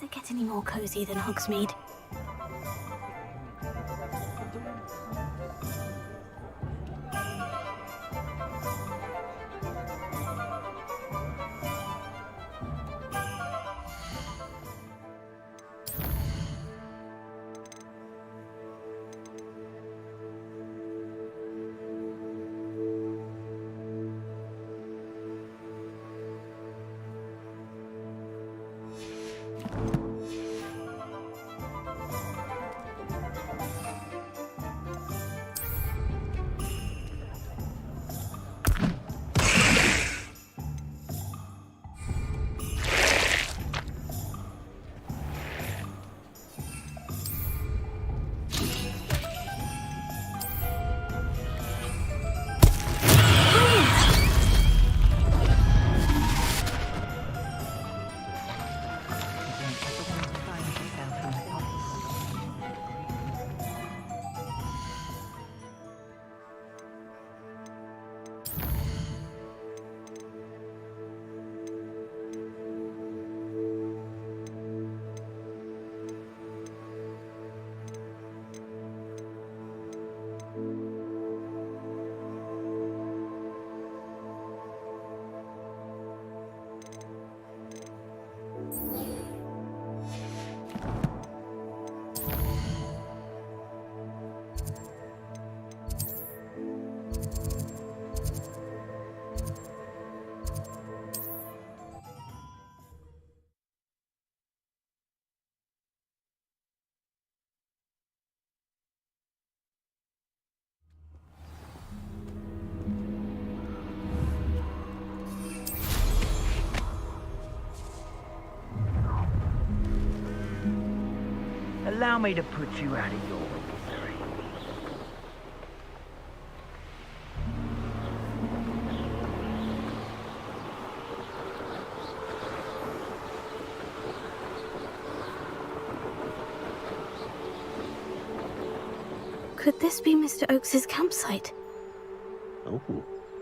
it get any more cozy than Hogsmeade? Allow me to put you out of your misery. Could this be Mr. Oakes's campsite? Oh,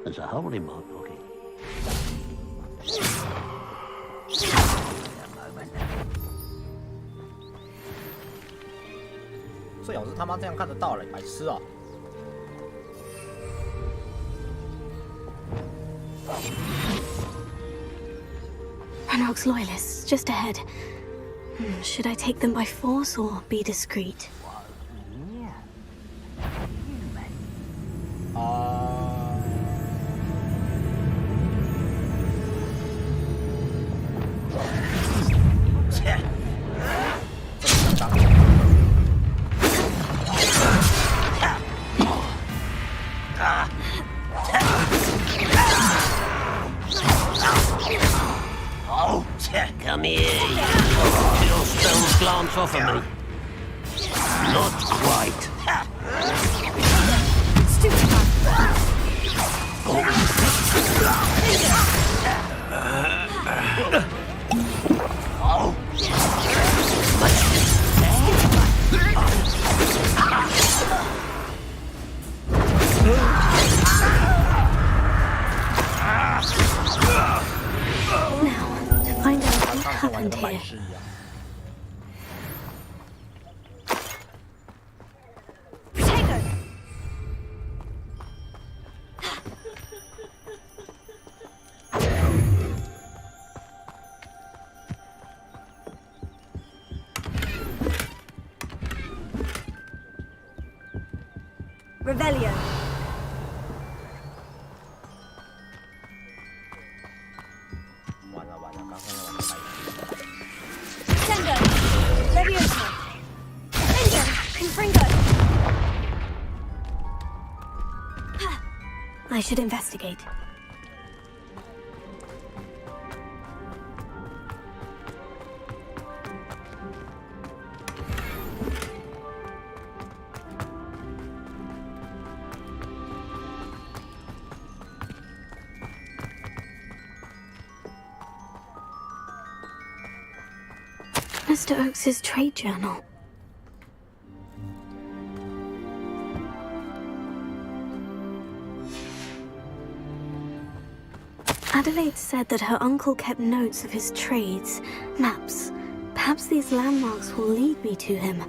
there's a hole in my pocket. A moment. 最好是他妈这样看得到了，白痴啊Ranrock's loyalists, just ahead. Should I take them by force or be discreet? 切 Come here, you little stone's glance off of me. Not quite. Stupid man. Oh. Now, to find out what happened here. Revelio. Sengo. Levioso. Sengo. Confringo. I should investigate. Mr. Oakes's trade journal. Adelaide said that her uncle kept notes of his trades, maps, Perhaps these landmarks will lead me to him.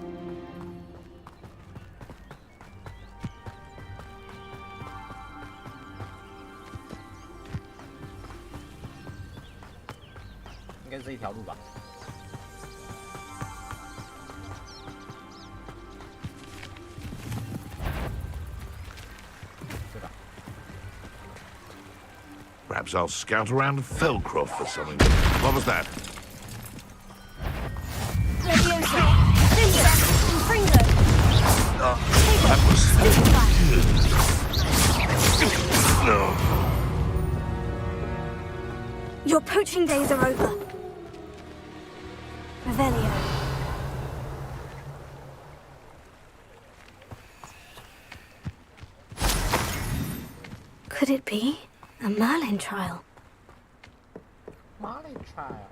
应该是这一条路吧。对吧？ Perhaps I'll scout around Felcroft for something. What was that? That was... No. Your poaching days are over. Revelio. Could it be a Merlin trial? Merlin trial.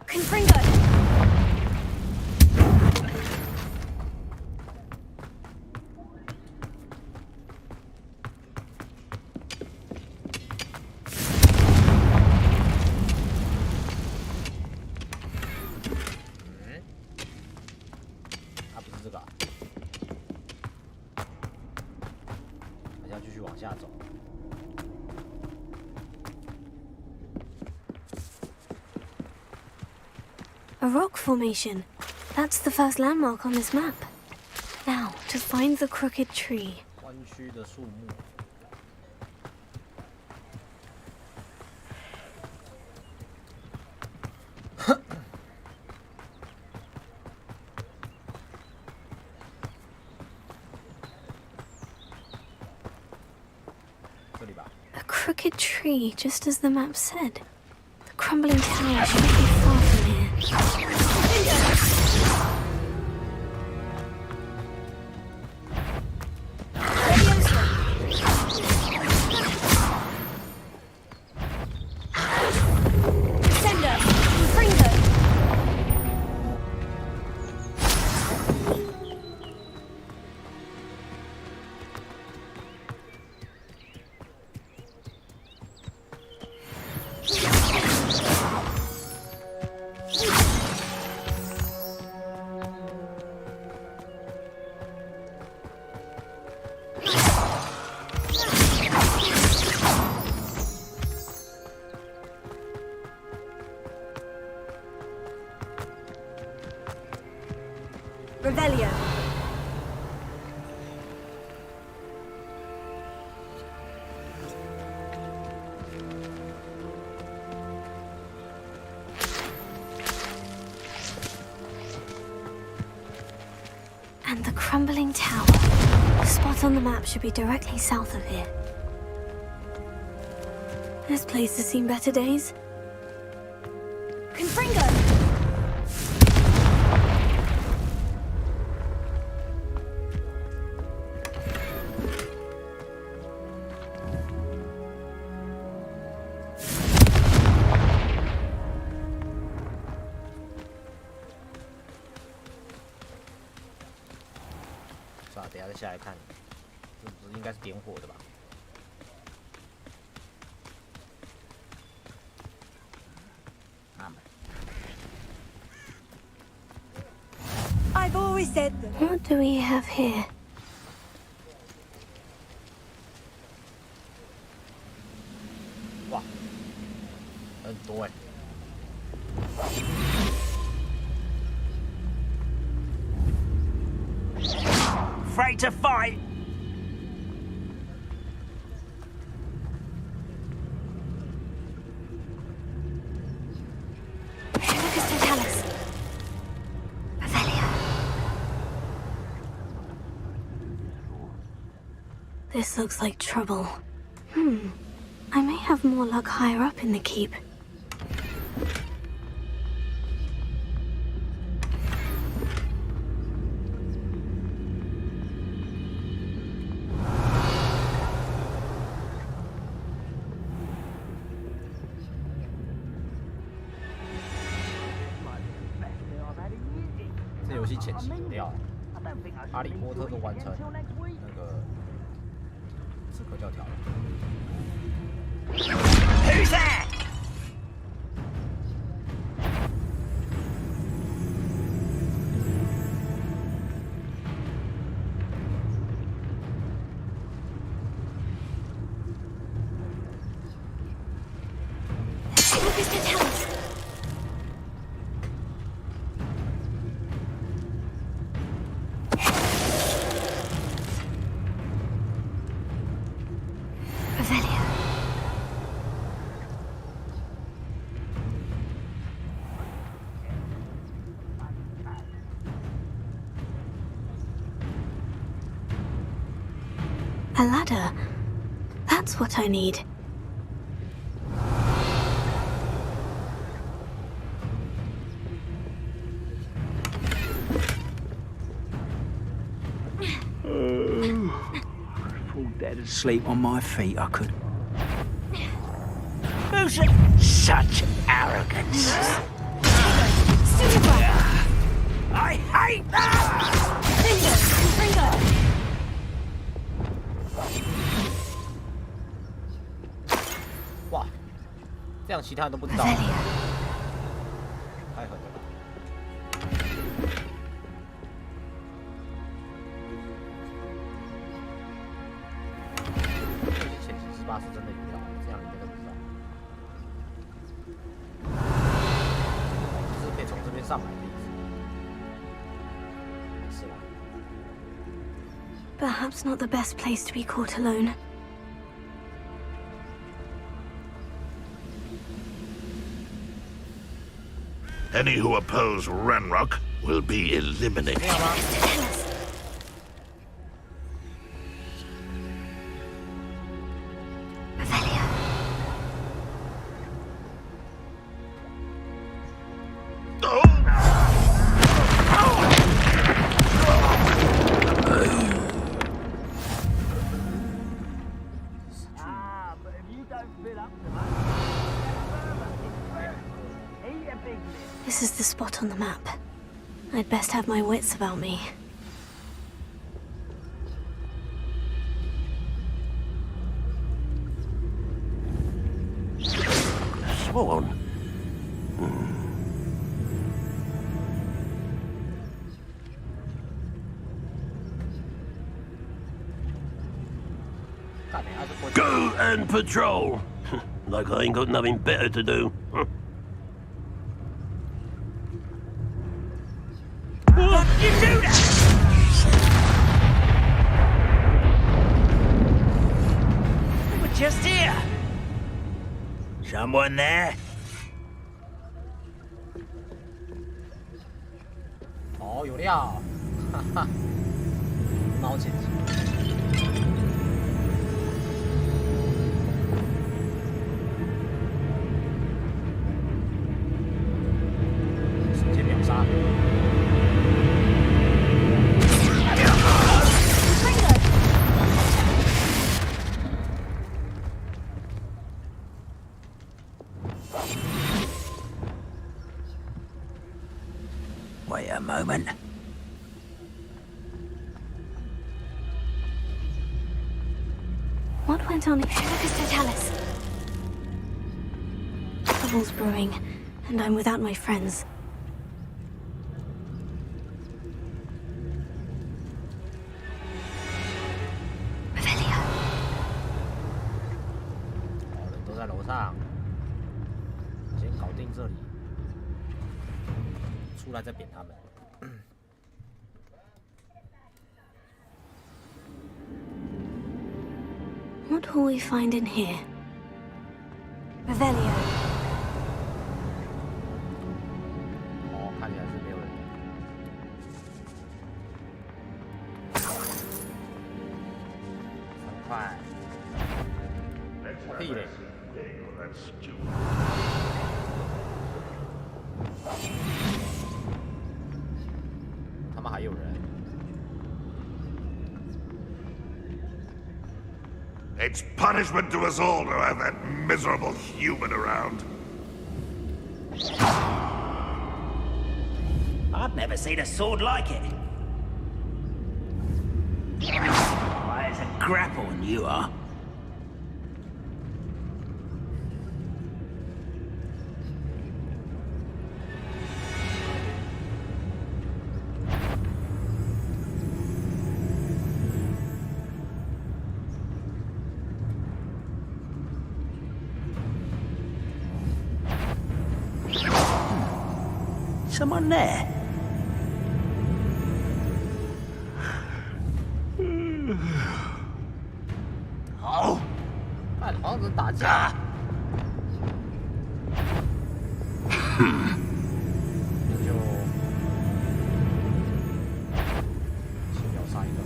Confringo! A rock formation. That's the first landmark on this map. Now, to find the crooked tree. 弯曲的树木。这里吧。A crooked tree, just as the map said. The crumbling tower shouldn't be far from here. Revelio. And the crumbling tower. The spot on the map should be directly south of here. This place has seen better days. Confringo!等一下再下来看，这不是应该是点火的吧？ I've always said that. What do we have here? Wow, 很多哎。 Afraid to fight? This looks like trouble. I may have more luck higher up in the keep.这游戏前期无聊，哈利波特都完成那个刺客教条了。Who's that? A ladder. That's what I need. Fall dead asleep on my feet, I could. Who's such arrogance? I hate that! Ringo! 哇，这样其他人都不知道。 Avelia. 太狠了吧！前期18是真的有料，这样应该都不知道。就是可以从这边上来的意思。没事啦。 Perhaps not the best place to be caught alone. Any who oppose Ranrock will be eliminated. Avelia. Ah, but if you don't fill up the money, eat a big list. This is the spot on the map. I'd best have my wits about me. Sworn. 干你还是不 Go and patrol. Like I ain't got nothing better to do. What you do that? We were just here. Someone there? 哦，有料，哈哈，猫姐姐。直接秒杀。Wait a moment. What went on here? Lucas Totalis. Trouble's brewing, and I'm without my friends. Avelia. 哦，人都在楼上，先搞定这里，出来再扁他们。 What will we find in here? Avelia. 哦，看起来是没有人。3块。屁嘞！他妈还有人。 It's punishment to us all to have that miserable human around. I've never seen a sword like it. Why, it's a grapple and you are. Someone there? 好，看好像是打架。那就先秒杀一个。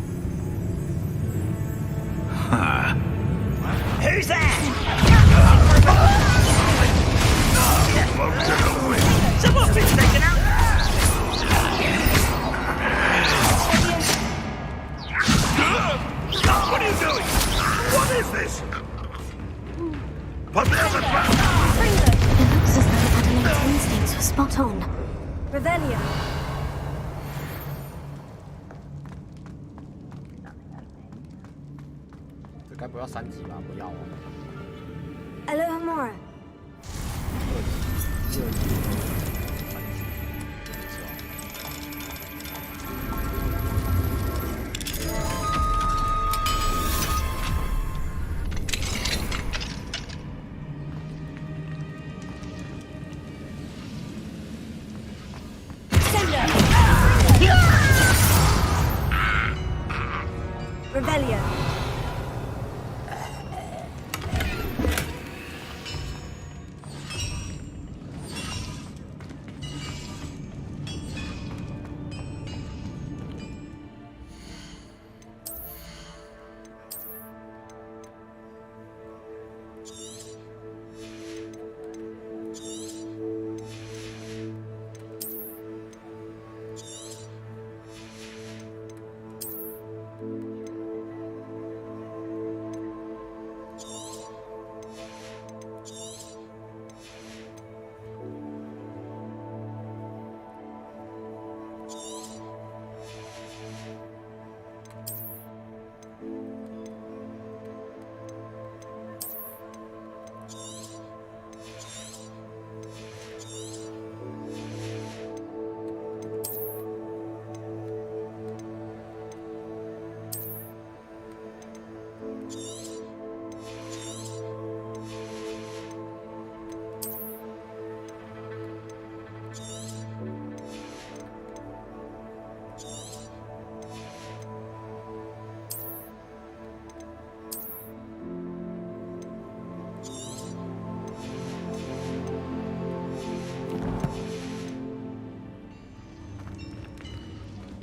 Not on. Revelio. 这该不要3级吧？不要哦。Alohomora. 2级。Revelio.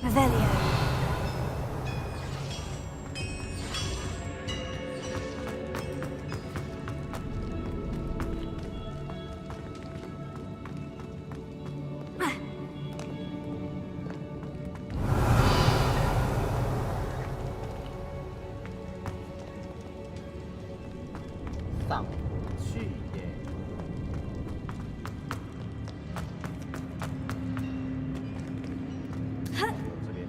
Revelio. Down. 去耶。这边。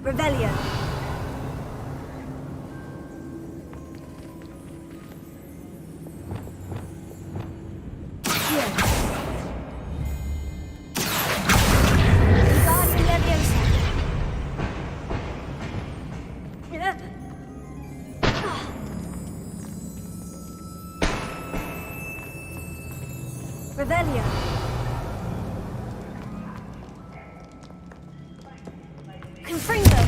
Revelio. Revelio. Confringo.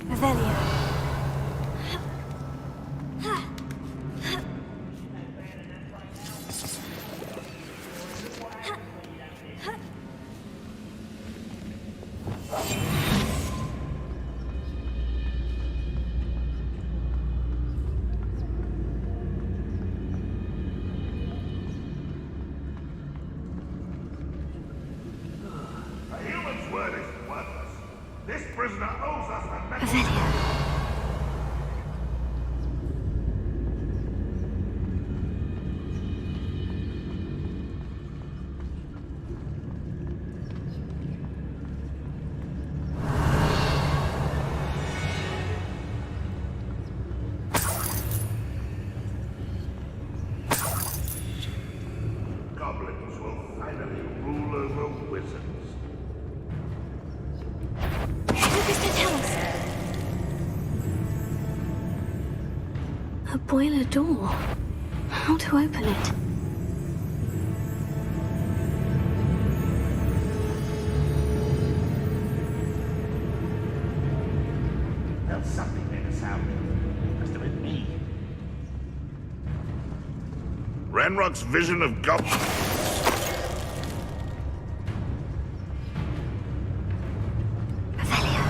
Revelio. A human's word is worthless. This prisoner owes us the metal. Revelio. Goblins will finally rule over wizards. What does that tell us? A boiler door. How to open it? Felt something made a sound. Must have been me. Ranrock's vision of goblins. Revelio.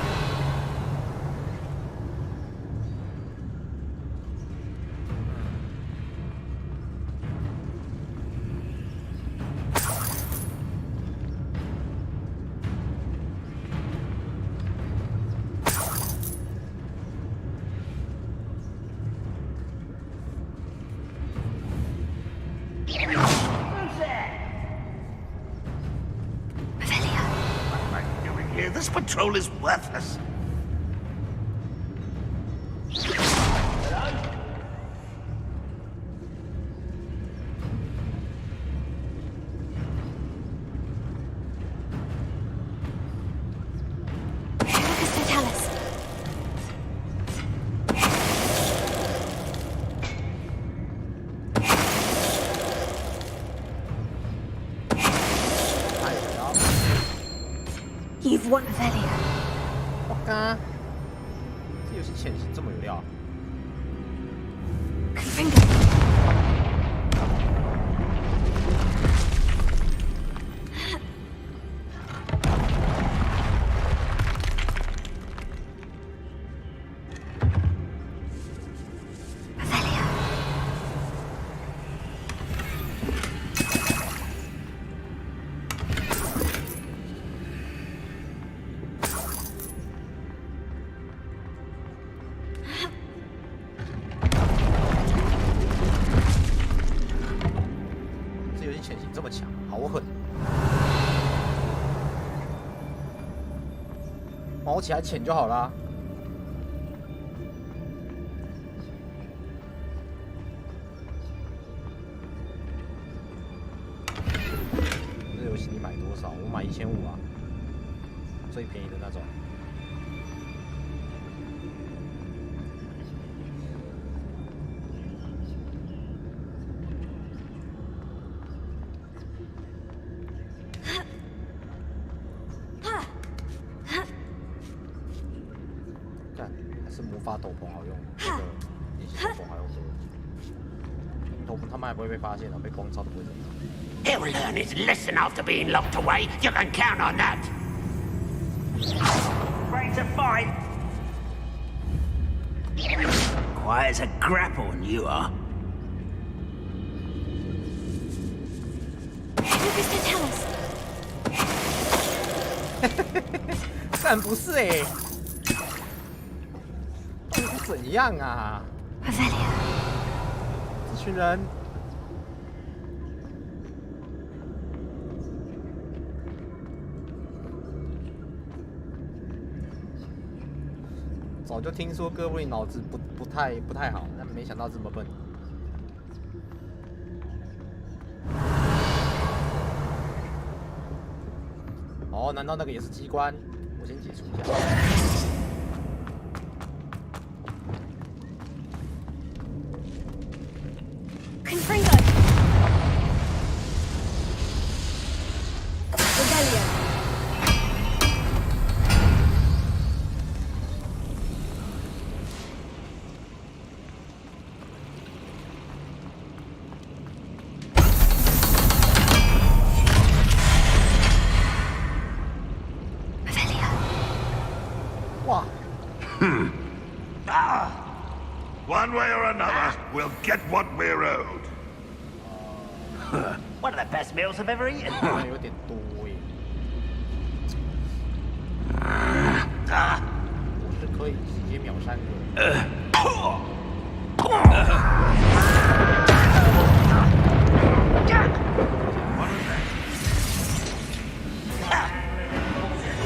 This patrol is worthless. You've won, Velia. 我干，这游戏潜行这么有料。Confringo. Velia. 这游戏潜行这么强，好狠！毛起来潜就好啦。这游戏你买多少？我买1500啊，最便宜的那种。还是魔法斗篷好用，那个隐形斗篷好用多了。斗篷他们还不会被发现的，被光照都不会怎么样。 He'll learn his lesson after being locked away. You can count on that. Ready to fight? Quiet as a grapple, you are. Lucas can tell us. 但不是哎、到底是怎样啊？ Velia. 这群人。 早就听说哥布林脑子不太好，但没想到这么笨。哦，难道那个也是机关？我先解除一下。Confringo. Velia. 哇！ One way or another, we'll get what we're owed. One of the best meals I've ever eaten. 有点多耶。我是可以直接秒3个。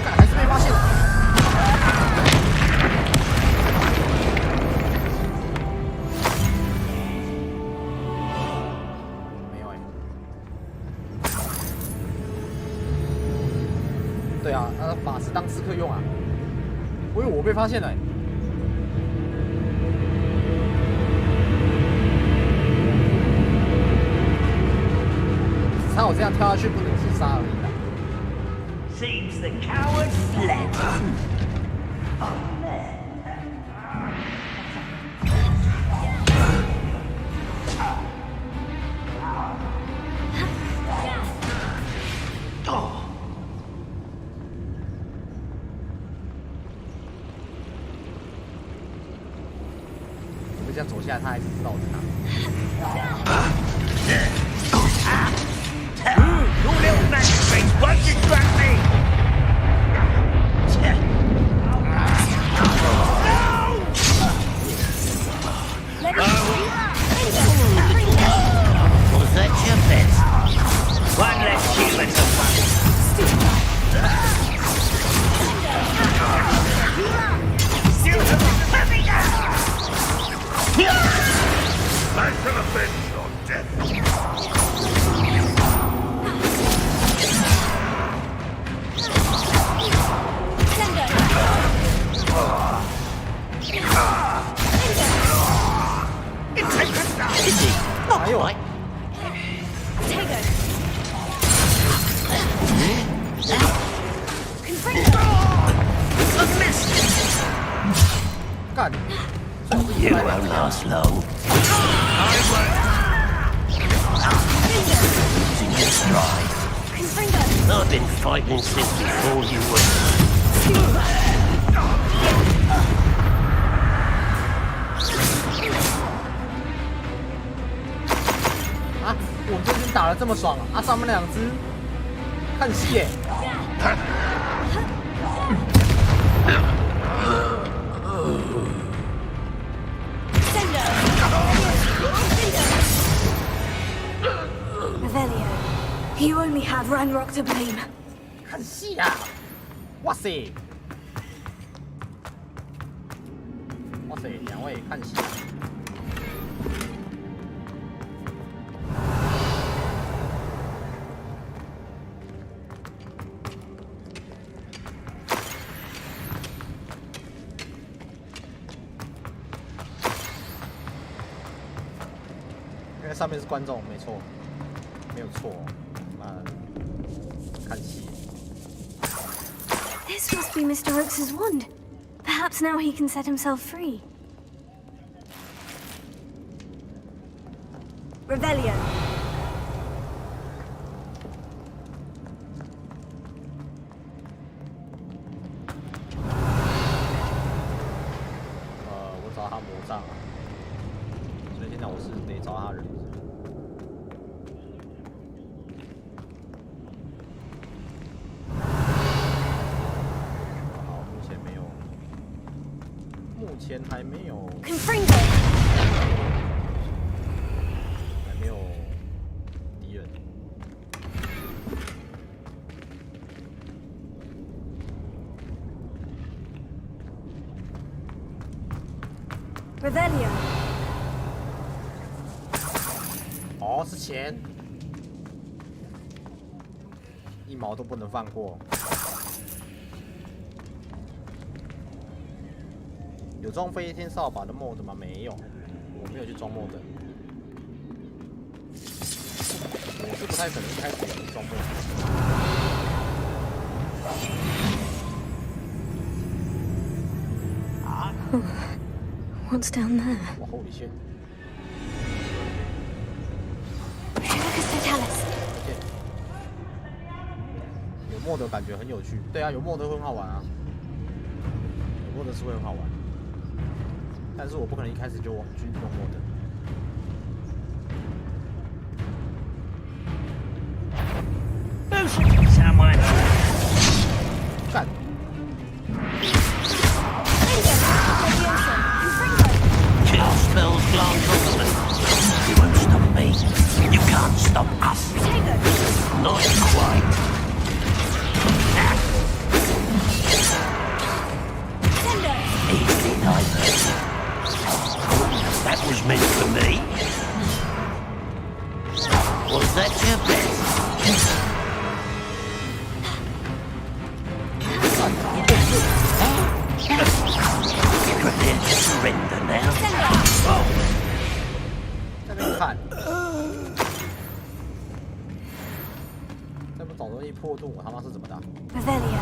干还是被发现了。没有哎。对啊，法师当刺客用啊。我以为我被发现了欸。 他我这样跳下去不能自杀而已啦。 Seems the coward fled. Oh. 我这样走下来，他还是知道我在哪。 You little magistrate won't distract me! Was that your best? One less human to fight. revenge on death. Not quite. God. You won't last long. Losing your stride. I've been fighting since before you were. 啊！我这只打得这么爽啊！上面两只看戏耶！Revelio, you only have Ranrock to blame. 看戏啊！哇塞！哇塞，两位看戏。因为上面是观众，没错，没有错。看戏。This must be Mr. Oakes's wand. Perhaps now he can set himself free. Revelio. 我找他魔杖啊，所以现在我是得找他人。好，目前没有，目前还没有， Confringo. 还没有敌人。Revelio. 哦，是钱，一毛都不能放过。有装飞天扫把的 mod 吗？没有，我没有去装 mod。我是不太可能一开始就装 What's down there? 哇，Holy shit！ Lucas Totalis. 有 mod 感觉很有趣。对啊，有 mod 会很好玩啊，有 mod 是会很好玩。但是我不可能一开始就去用 mod。Someone. 干！ Kill spells glance off them. You won't stop me. You can't stop us. Not quite. Easily diverted. That was meant for me. Was that your best? Prepare to surrender now. 在那边看，这不找东西破盾，我他妈是怎么打？ Revelio.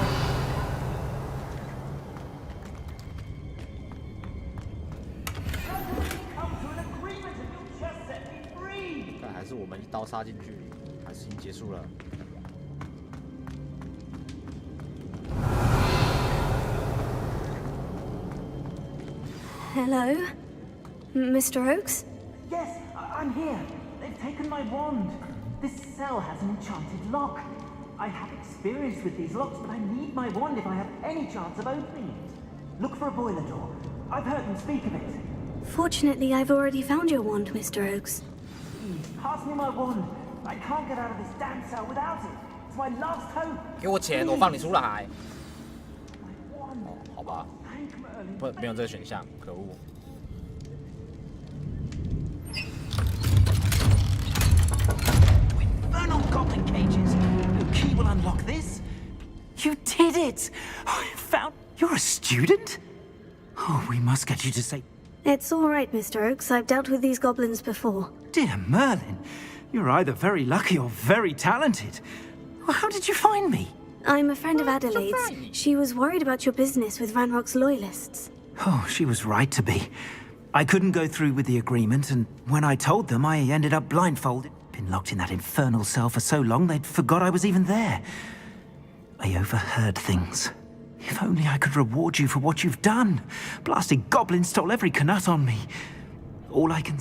但还是我们一刀杀进去，还是已经结束了。 Hello? Mr. Oakes? Yes, I'm here. They've taken my wand. This cell has an enchanted lock. I have experience with these locks, but I need my wand if I have any chance of opening it. Look for a boiler door. I've heard them speak of it. Fortunately, I've already found your wand, Mr. Oakes. Please, pass me my wand. I can't get out of this damn cell without it. It's my last hope. 给我钱，我放你出来。 My wand. 哦，好吧， Thank Merlin. 不，没有这个选项，可恶。infernal goblin cages. No key will unlock this. You did it! I found... You're a student? Oh, we must get you to say... It's all right, Mr. Oakes. I've dealt with these goblins before. Dear Merlin, you're either very lucky or very talented. Well, how did you find me? I'm a friend of Adelaide's. She was worried about your business with Ranrock's loyalists. Oh, she was right to be. I couldn't go through with the agreement, and when I told them, I ended up blindfolded. Been locked in that infernal cell for so long, they'd forgot I was even there. I overheard things. If only I could reward you for what you've done. Blasted goblin stole every Knut on me. All I can...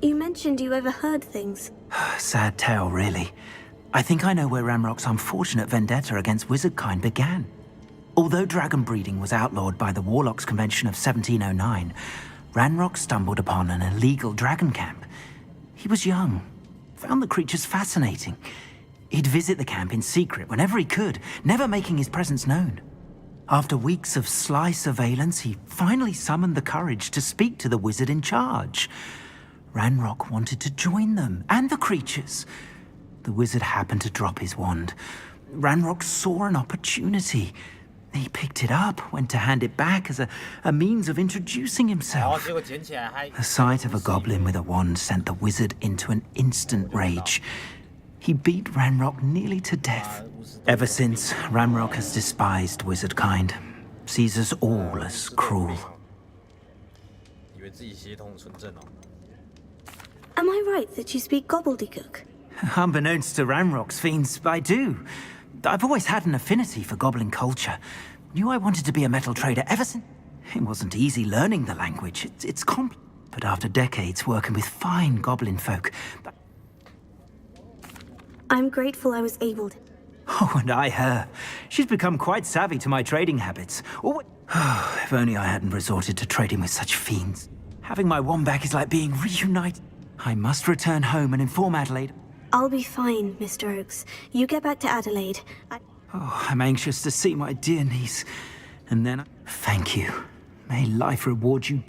You mentioned you overheard things. Sad tale, really. I think I know where Ranrock's unfortunate vendetta against wizardkind began. Although dragon breeding was outlawed by the Warlocks Convention of 1709, Ranrock stumbled upon an illegal dragon camp. He was young, found the creatures fascinating. He'd visit the camp in secret whenever he could, never making his presence known. After weeks of sly surveillance, he finally summoned the courage to speak to the wizard in charge. Ranrock wanted to join them, and the creatures. The wizard happened to drop his wand. Ranrock saw an opportunity. He picked it up, went to hand it back as a means of introducing himself. The sight of a goblin with a wand sent the wizard into an instant rage. He beat Ranrock nearly to death. Ever since, Ranrock has despised wizardkind, sees us all as cruel. Am I right that you speak gobbledygook? Unbeknownst to Ranrock's fiends, I do. I've always had an affinity for goblin culture. Knew I wanted to be a metal trader ever since. It wasn't easy learning the language. It's complex. But after decades working with fine goblin folk... I'm grateful I was able to. Oh, and I her. She's become quite savvy to my trading habits. If only I hadn't resorted to trading with such fiends. Having my wand back is like being reunited. I must return home and inform Adelaide. I'll be fine, Mr. Oakes. You get back to Adelaide. Oh, I'm anxious to see my dear niece. And then... Thank you. May life reward you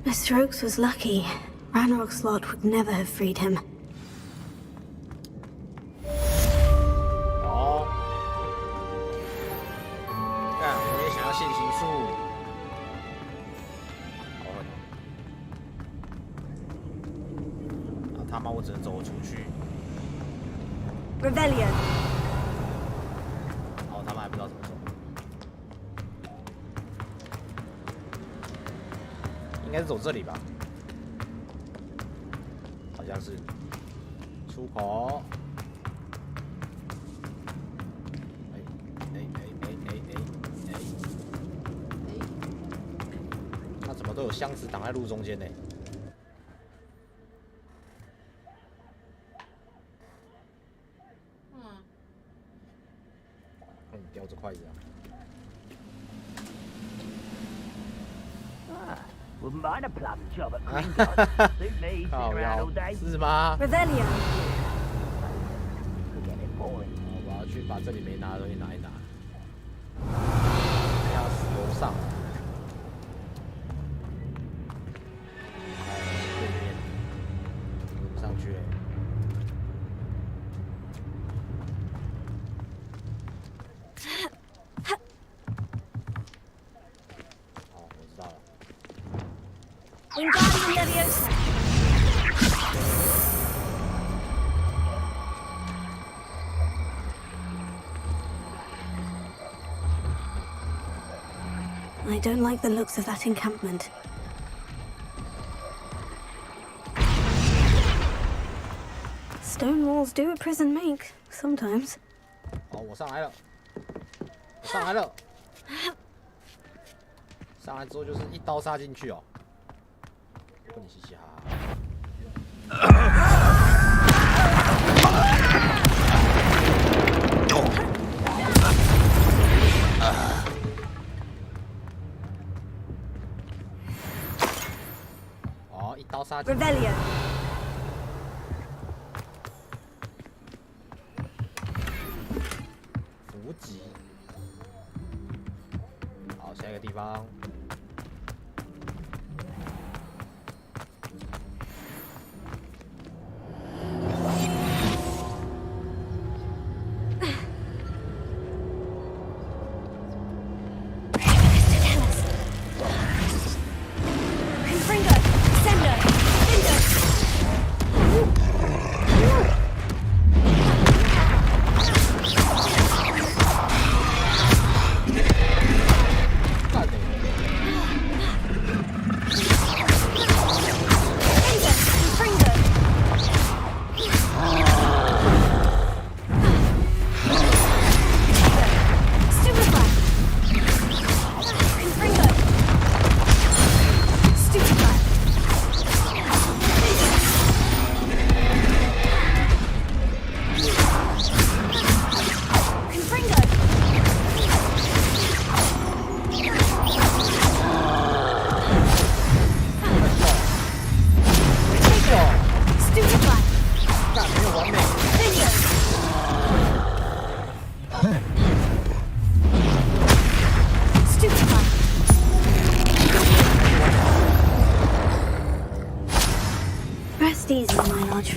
Mr. Oakes was lucky. Ranrock's lot would never have freed him. Rebellion. 哦，他们还不知道怎么走，应该是走这里吧？好像是出口。那怎么都有箱子挡在路中间呢？叼着筷子啊。Wouldn't mind a plum job at Gringotts. Suit me, sitting around all day. 是吗？ Rebellion. Could get it boring. 我要去把这里没拿的东西拿一拿。要死楼上。对面，上去。哦，我知道了。Wingardium Leviosa. I don't like the looks of that encampment. Stone walls do a prison make, sometimes. 哦，我上来了，我上来了。上来之后就是一刀杀进去哦，跟你嘻嘻哈哈。哦，一刀杀进去。Rebellion. 伏击。好，下一个地方。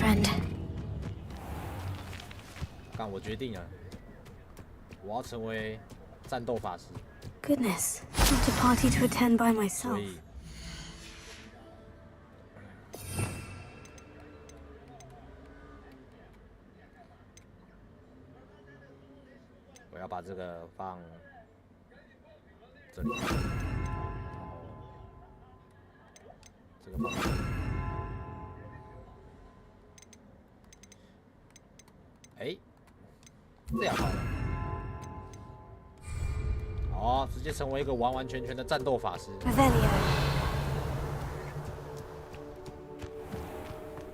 friend. 干，我决定了，我要成为战斗法师。 Goodness, not a party to attend by 所 myself. 以，我要把这个放这里，然后这个放这里。哎，这样好了。 哦，直接成为一个完完全全的战斗法师， Revelio.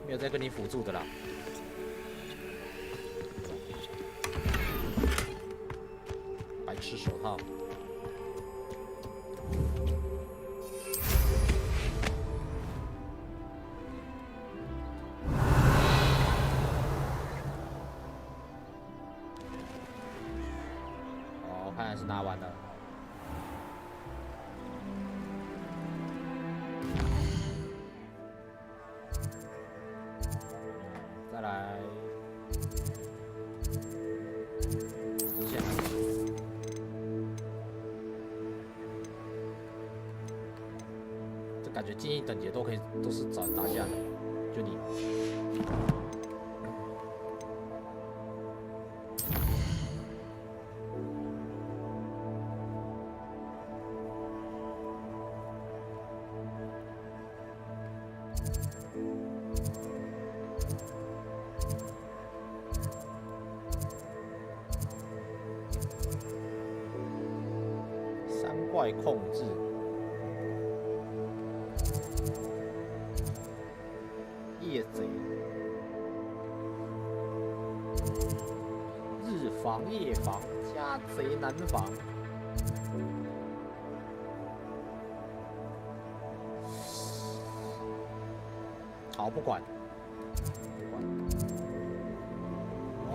没有再跟你辅助的啦。白痴手套。哦，看来是拿完了。 再来，直线还是这感觉近一等级都可以，都是找打架的，就你。怪控制，夜贼，日防夜防，家贼难防。好，不管，不管，我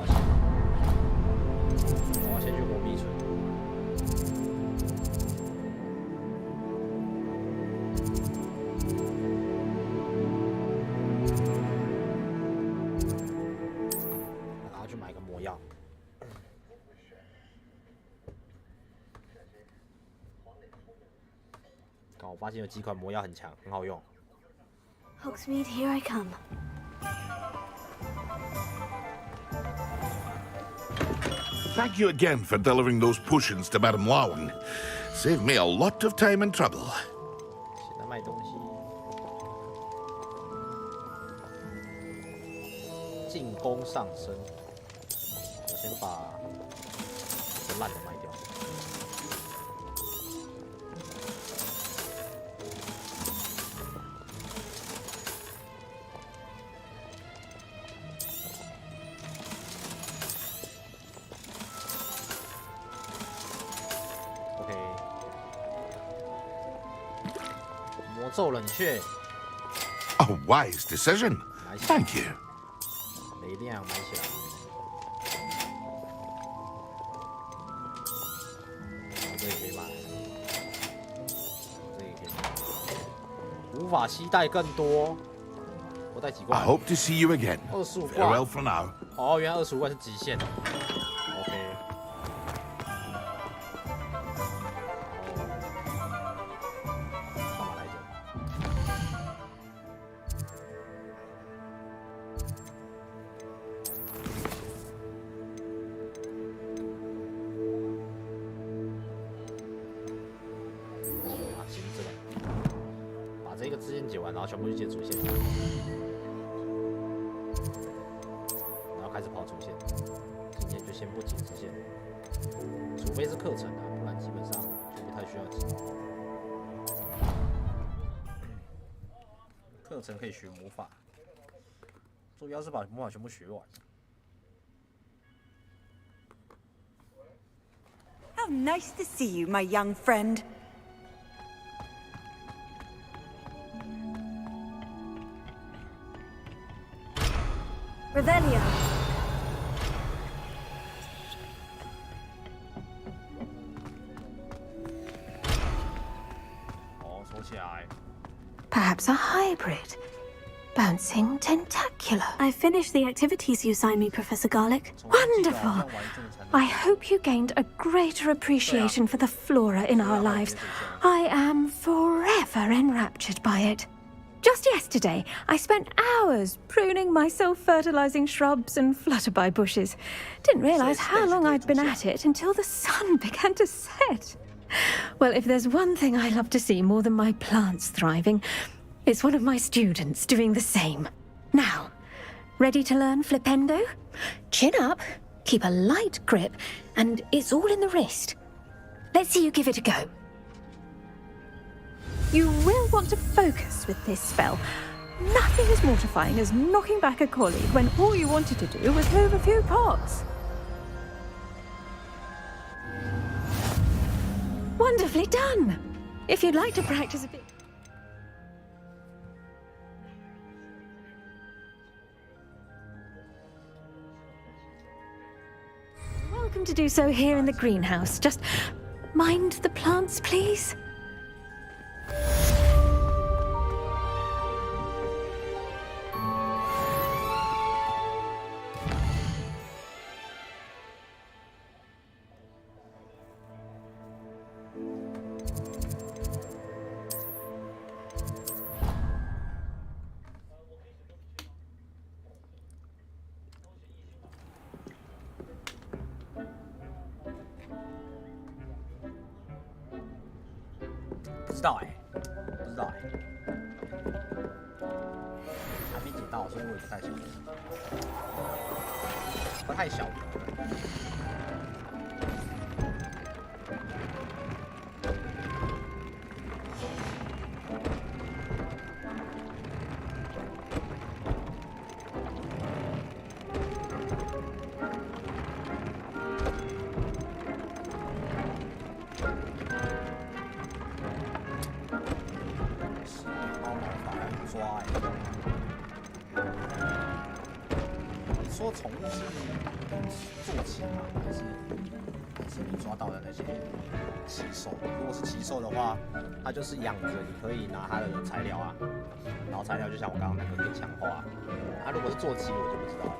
要先去火壁村。 我发现有几款魔药很强，很好用。Hogsmeade, here I come. Thank you again for delivering those potions to Madame Lowen. Saved me a lot of time and trouble. 现在卖东西，进攻上升。我先把这烂的卖掉。 魔咒冷却 A wise decision. Thank you. 雷量买起来。这也可以买，这也可以买。无法期待更多。我带几 I 罐？ hope to see you again. 25 Farewell 罐。 for now. 哦，原来25罐是极限。OK。 这个支线解完，然后全部去解主线，然后开始跑主线。今天就先不解支线，除非是课程啊，不然基本上就不太需要解。课程可以学魔法，主要是把魔法全部学完。 How nice to see you, my young friend. Revelio. 哦，锁起来。 Perhaps a hybrid. bouncing tentacular. I finished the activities you signed me, Professor Garlic. Wonderful. I hope you gained a greater appreciation for the flora in our lives. I am forever enraptured by it. Just yesterday, I spent hours pruning my self-fertilizing shrubs and flutterby bushes. Didn't realize how long I'd been at it until the sun began to set. Well, if there's one thing I love to see more than my plants thriving, it's one of my students doing the same. Now, ready to learn flipendo? Chin up, keep a light grip, and it's all in the wrist. Let's see you give it a go. You will want to focus with this spell. Nothing as mortifying as knocking back a colleague when all you wanted to do was move a few pots. Wonderfully done. If you'd like to practice a bit... Welcome to do so here in the greenhouse. Just mind the plants, please.不知道还没解到，所以我也不太晓得，不太晓得。说宠物是坐骑吗？还是你抓到的那些骑兽？如果是骑兽的话，它就是养着，你可以拿它的材料啊，然后材料就像我刚刚那个可以强化。啊，如果是坐骑，我就不知道了。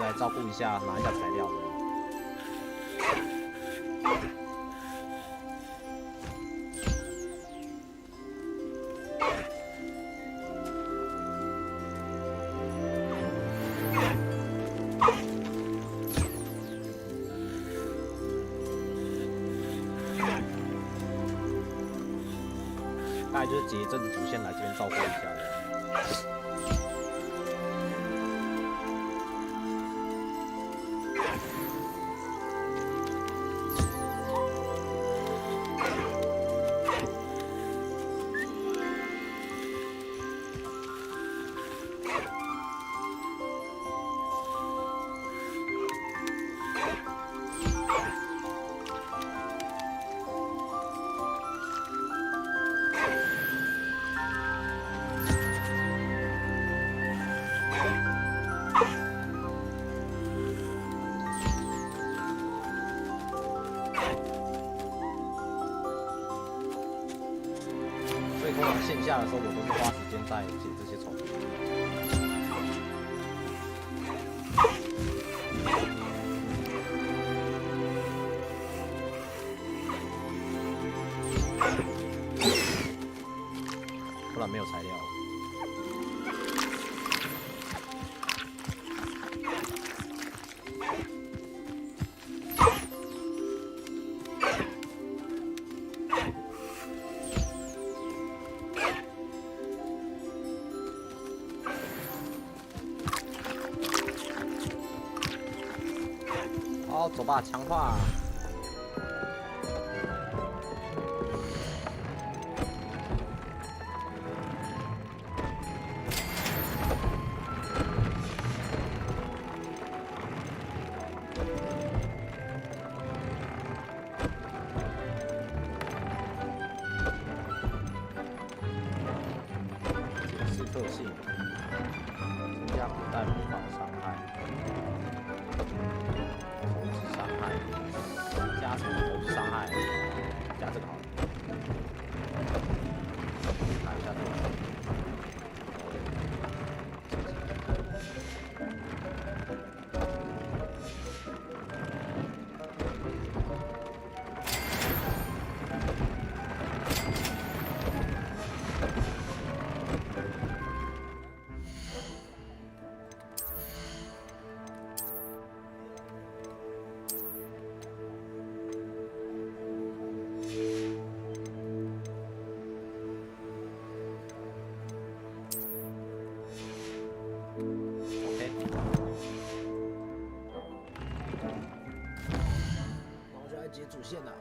来照顾一下，拿一下材料的。大概就是结一阵子主线来这边照顾一下的。通常线下的时候，我都是花时间在解这些宠物。不然没有材料。走吧，强化。特性，增加古代魔法伤害，投掷伤害，加成投掷伤害，加这个好了。看一下这个。解主线了。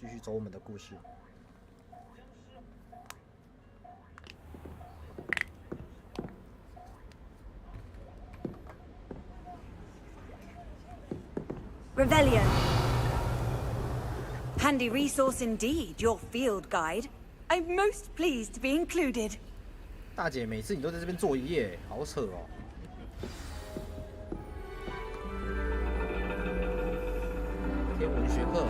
继续走我们的故事。Revelio. Handy resource indeed, your field guide. I'm most pleased to be included. 大姐，每次你都在这边坐一夜，好扯哦。天文学课。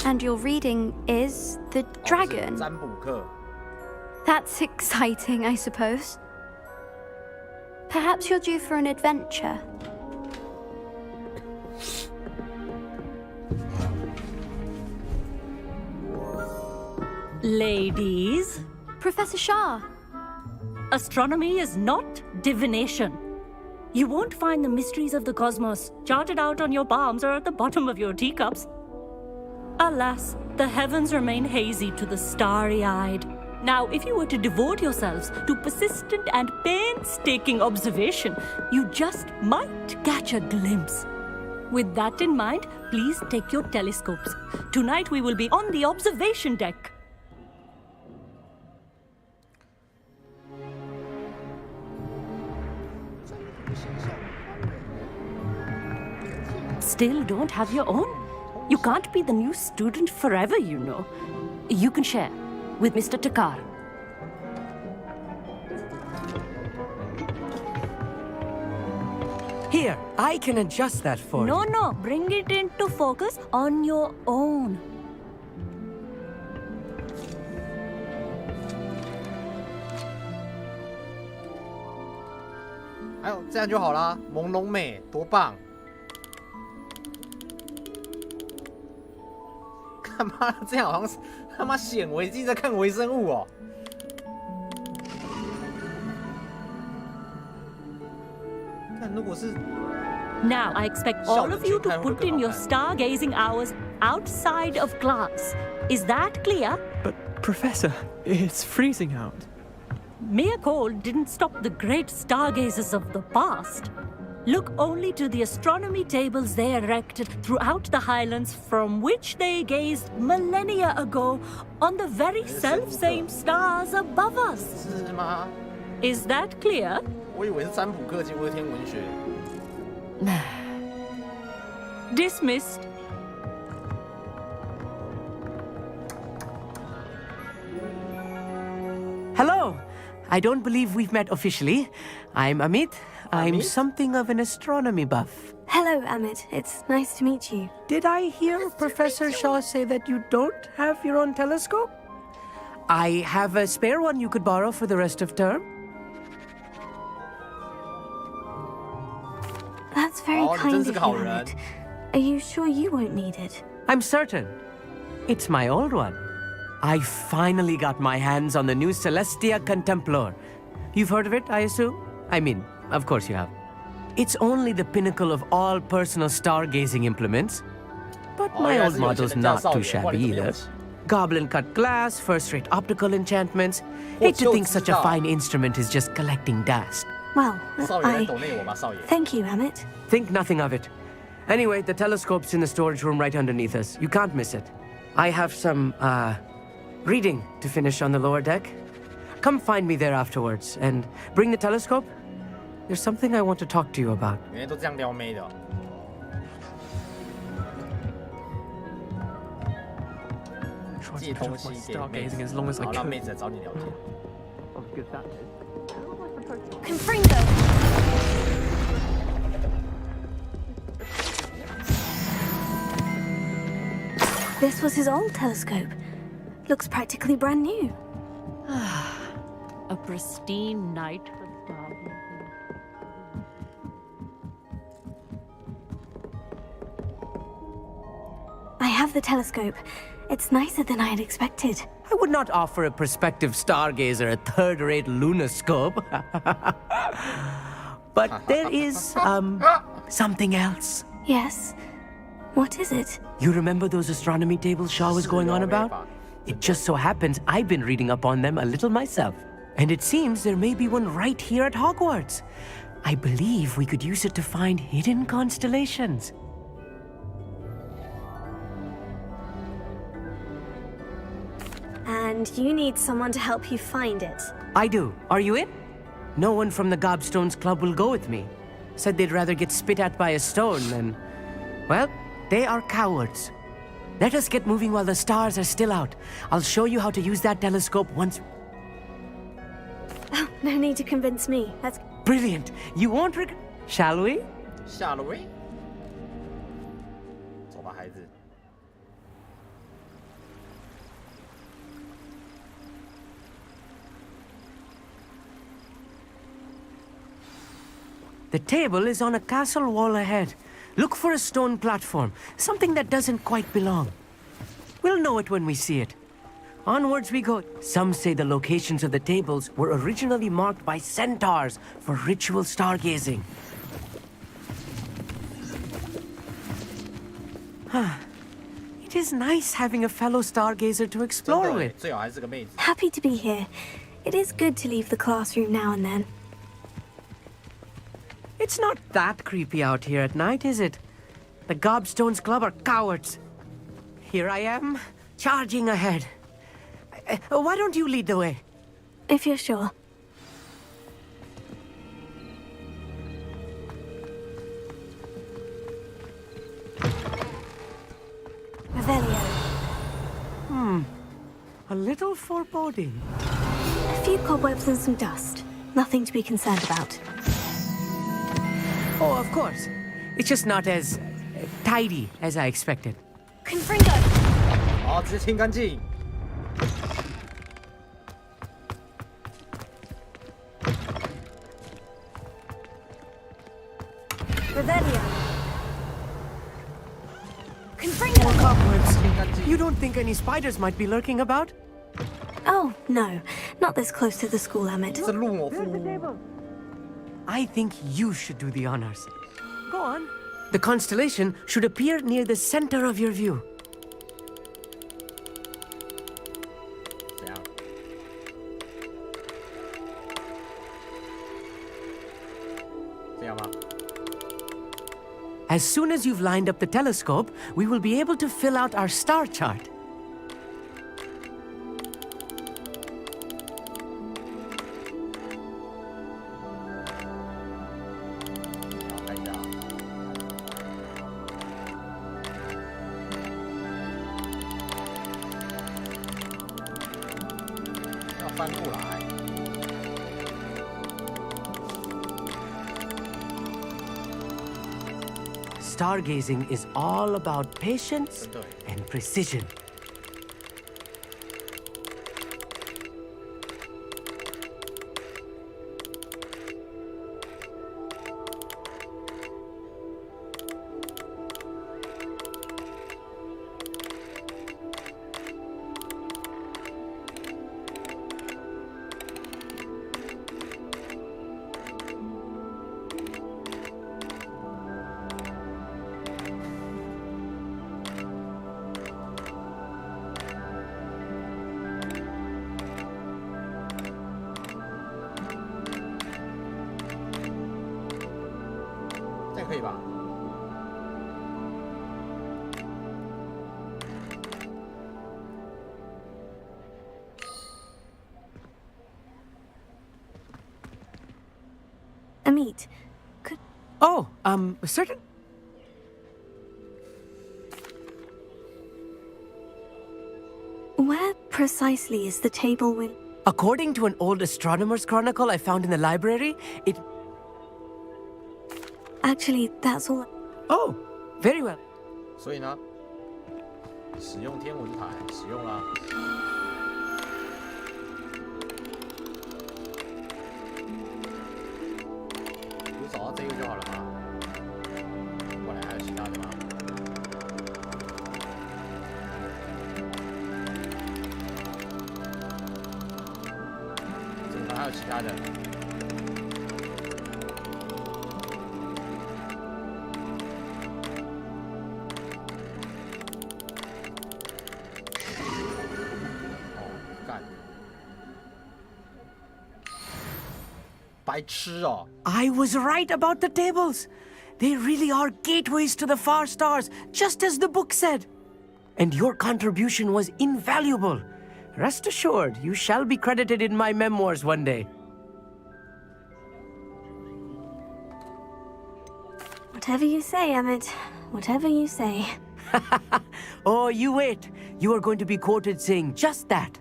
And your reading is The Dragon. 占卜课。That's exciting, I suppose. Perhaps you're due for an adventure. Ladies, Professor Shah. astronomy is not divination. You won't find the mysteries of the cosmos charted out on your palms or at the bottom of your teacups. Alas, the heavens remain hazy to the starry-eyed. Now, if you were to devote yourselves to persistent and painstaking observation, you just might catch a glimpse. With that in mind, please take your telescopes. Tonight we will be on the observation deck. Still don't have your own? You can't be the new student forever, you know. You can share with Mr. Takar. Here, I can adjust that for you. No, bring it into focus on your own. 还有这样就好啦，朦胧美多棒！他妈的，这样好像是他妈显微镜在看微生物哦。看，如果是 Now, I expect all of you to put in your stargazing hours outside of class. Is that clear? But, Professor, it's freezing out. Mere cold didn't stop the great stargazers of the past. Look only to the astronomy tables they erected throughout the highlands from which they gazed millennia ago on the very self-same stars above us. 是吗？ Is that clear? 我以为是占卜课，结果是天文学。Dismissed. Hello. I don't believe we've met officially. I'm Amit. I'm Amit? something of an astronomy buff. Hello, Amit. It's nice to meet you. Did I hear Professor Shaw say that you don't have your own telescope? I have a spare one you could borrow for the rest of term. That's very Oh, kind of you, 你真是个好人。 Amit. Are you sure you won't need it? I'm certain. It's my old one. I finally got my hands on the new Celestia Contemplar. You've heard of it, I assume? I mean, of course you have. It's only the pinnacle of all personal stargazing implements. But my old model's not too shabby either. Goblin-cut glass, first-rate optical enchantments. Hate to think such a fine instrument is just collecting dust. Well, 少爷来抖内我吧，少爷。 thank you, Emmett. Think nothing of it. Anyway, the telescope's in the storage room right underneath us. You can't miss it. I have some, reading to finish on the lower deck. Come find me there afterwards, and bring the telescope. There's something I want to talk to you about. 原来都这样撩妹的哦。借东西给妹子， stargazing as long as I 然后让 could. 妹子来找你聊天。 Confringo! This was his old telescope. Looks practically brand new. A pristine night for stargazing. I have the telescope. It's nicer than I had expected. I would not offer a prospective stargazer a third-rate lunoscope. But there is, something else. Yes? What is it? You remember those astronomy tables Shaw was going on about? It just so happens I've been reading up on them a little myself. And it seems there may be one right here at Hogwarts. I believe we could use it to find hidden constellations. And you need someone to help you find it. I do. Are you in? No one from the Gobstones Club will go with me. Said they'd rather get spit at by a stone than... Well, they are cowards. Let us get moving while the stars are still out. I'll show you how to use that telescope once... Oh, no need to convince me. That's... Brilliant. You won't regret... Shall we? Shall we? 走吧，孩子。 The table is on a castle wall ahead. Look for a stone platform, something that doesn't quite belong. We'll know it when we see it. Onwards we go. Some say the locations of the tables were originally marked by centaurs for ritual stargazing. It is nice having a fellow stargazer to explore with. 最好还是个妹子。 Happy to be here. It is good to leave the classroom now and then. It's not that creepy out here at night, is it? The Gobstones Club are cowards. Here I am, charging ahead. Why don't you lead the way? If you're sure. Revelio. A little foreboding. A few cobwebs and some dust. Nothing to be concerned about. Oh, of course. It's just not as tidy as I expected. Confringo! 好，直接清干净。 Revelio. Confringo! Cobwebs. You don't think any spiders might be lurking about? Oh, no. Not this close to the school, Emmett. 这路我父。 I think you should do the honors. Go on. The constellation should appear near the center of your view. 怎样？这样吗？ As soon as you've lined up the telescope, we will be able to fill out our star chart. 好，看一下啊。要翻过来。 Stargazing is all about patience and precision. 可以吧？ Amit, could... Oh, certain. Where precisely is the table with... According to an old astronomer's chronicle I found in the library, it... Actually, that's all... Oh, very well. 所以呢，使用天文台，使用啦。不是找到这个就好了吗？不然还有其他的吗？怎么办？还有其他的？ 白痴哦！ I was right about the tables. They really are gateways to the far stars, just as the book said. And your contribution was invaluable. Rest assured, you shall be credited in my memoirs one day. Whatever you say, Amit. Whatever you say. Oh, you wait. You are going to be quoted saying just that.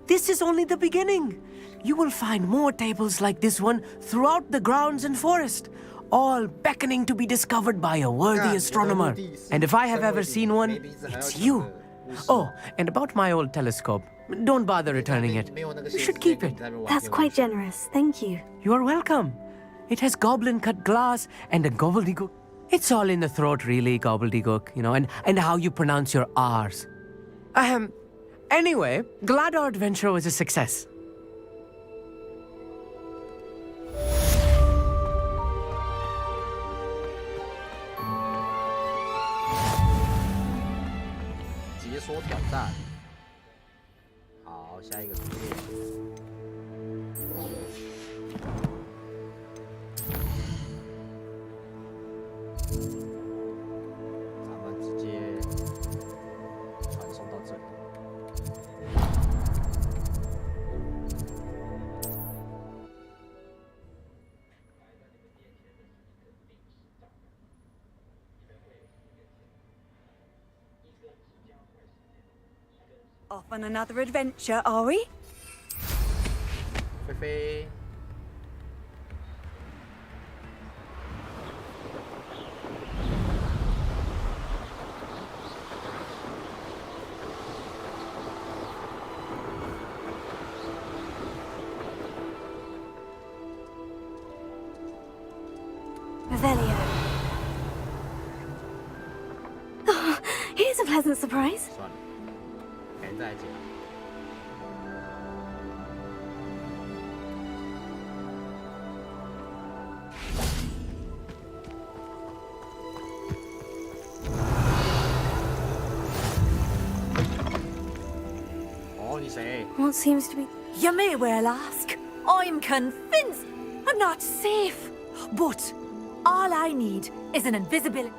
This is only the beginning. You will find more tables like this one throughout the grounds and forest, all beckoning to be discovered by a worthy astronomer. And if I have ever seen one, it's you. Oh, and about my old telescope, don't bother returning it. You should keep it. That's quite generous. Thank you. You are welcome. It has goblin-cut glass and a gobbledygook. It's all in the throat, really, gobbledygook, you know, and how you pronounce your R's. Anyway, glad our adventure was a success.说挑战，好，下一个作业。咱们直接传送到这里。Off on another adventure, are we? 菲菲。Revelio. Oh, here's a pleasant surprise. 算了，改天再来讲。哦，你谁？ What seems to be... You may well ask. I'm convinced I'm not safe. But all I need is an invisibility.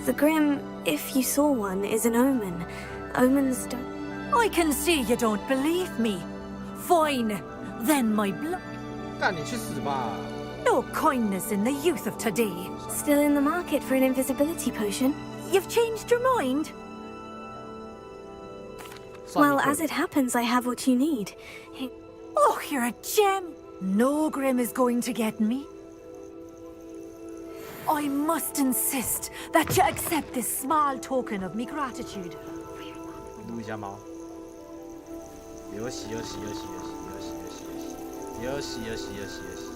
The Grim, if you saw one, is an omen. Omens don't... I can see you don't believe me. Fine. Then my blood. 干你去死吧！ No kindness in the youth of today. Still in the market for an invisibility potion? You've changed your mind? Well, as it happens, I have what you need. Oh, you're a gem. No Grim is going to get me. I must insist that you accept this small token of me gratitude. 撸一下猫。有洗有洗有洗有洗有洗有洗有洗有洗有洗有洗。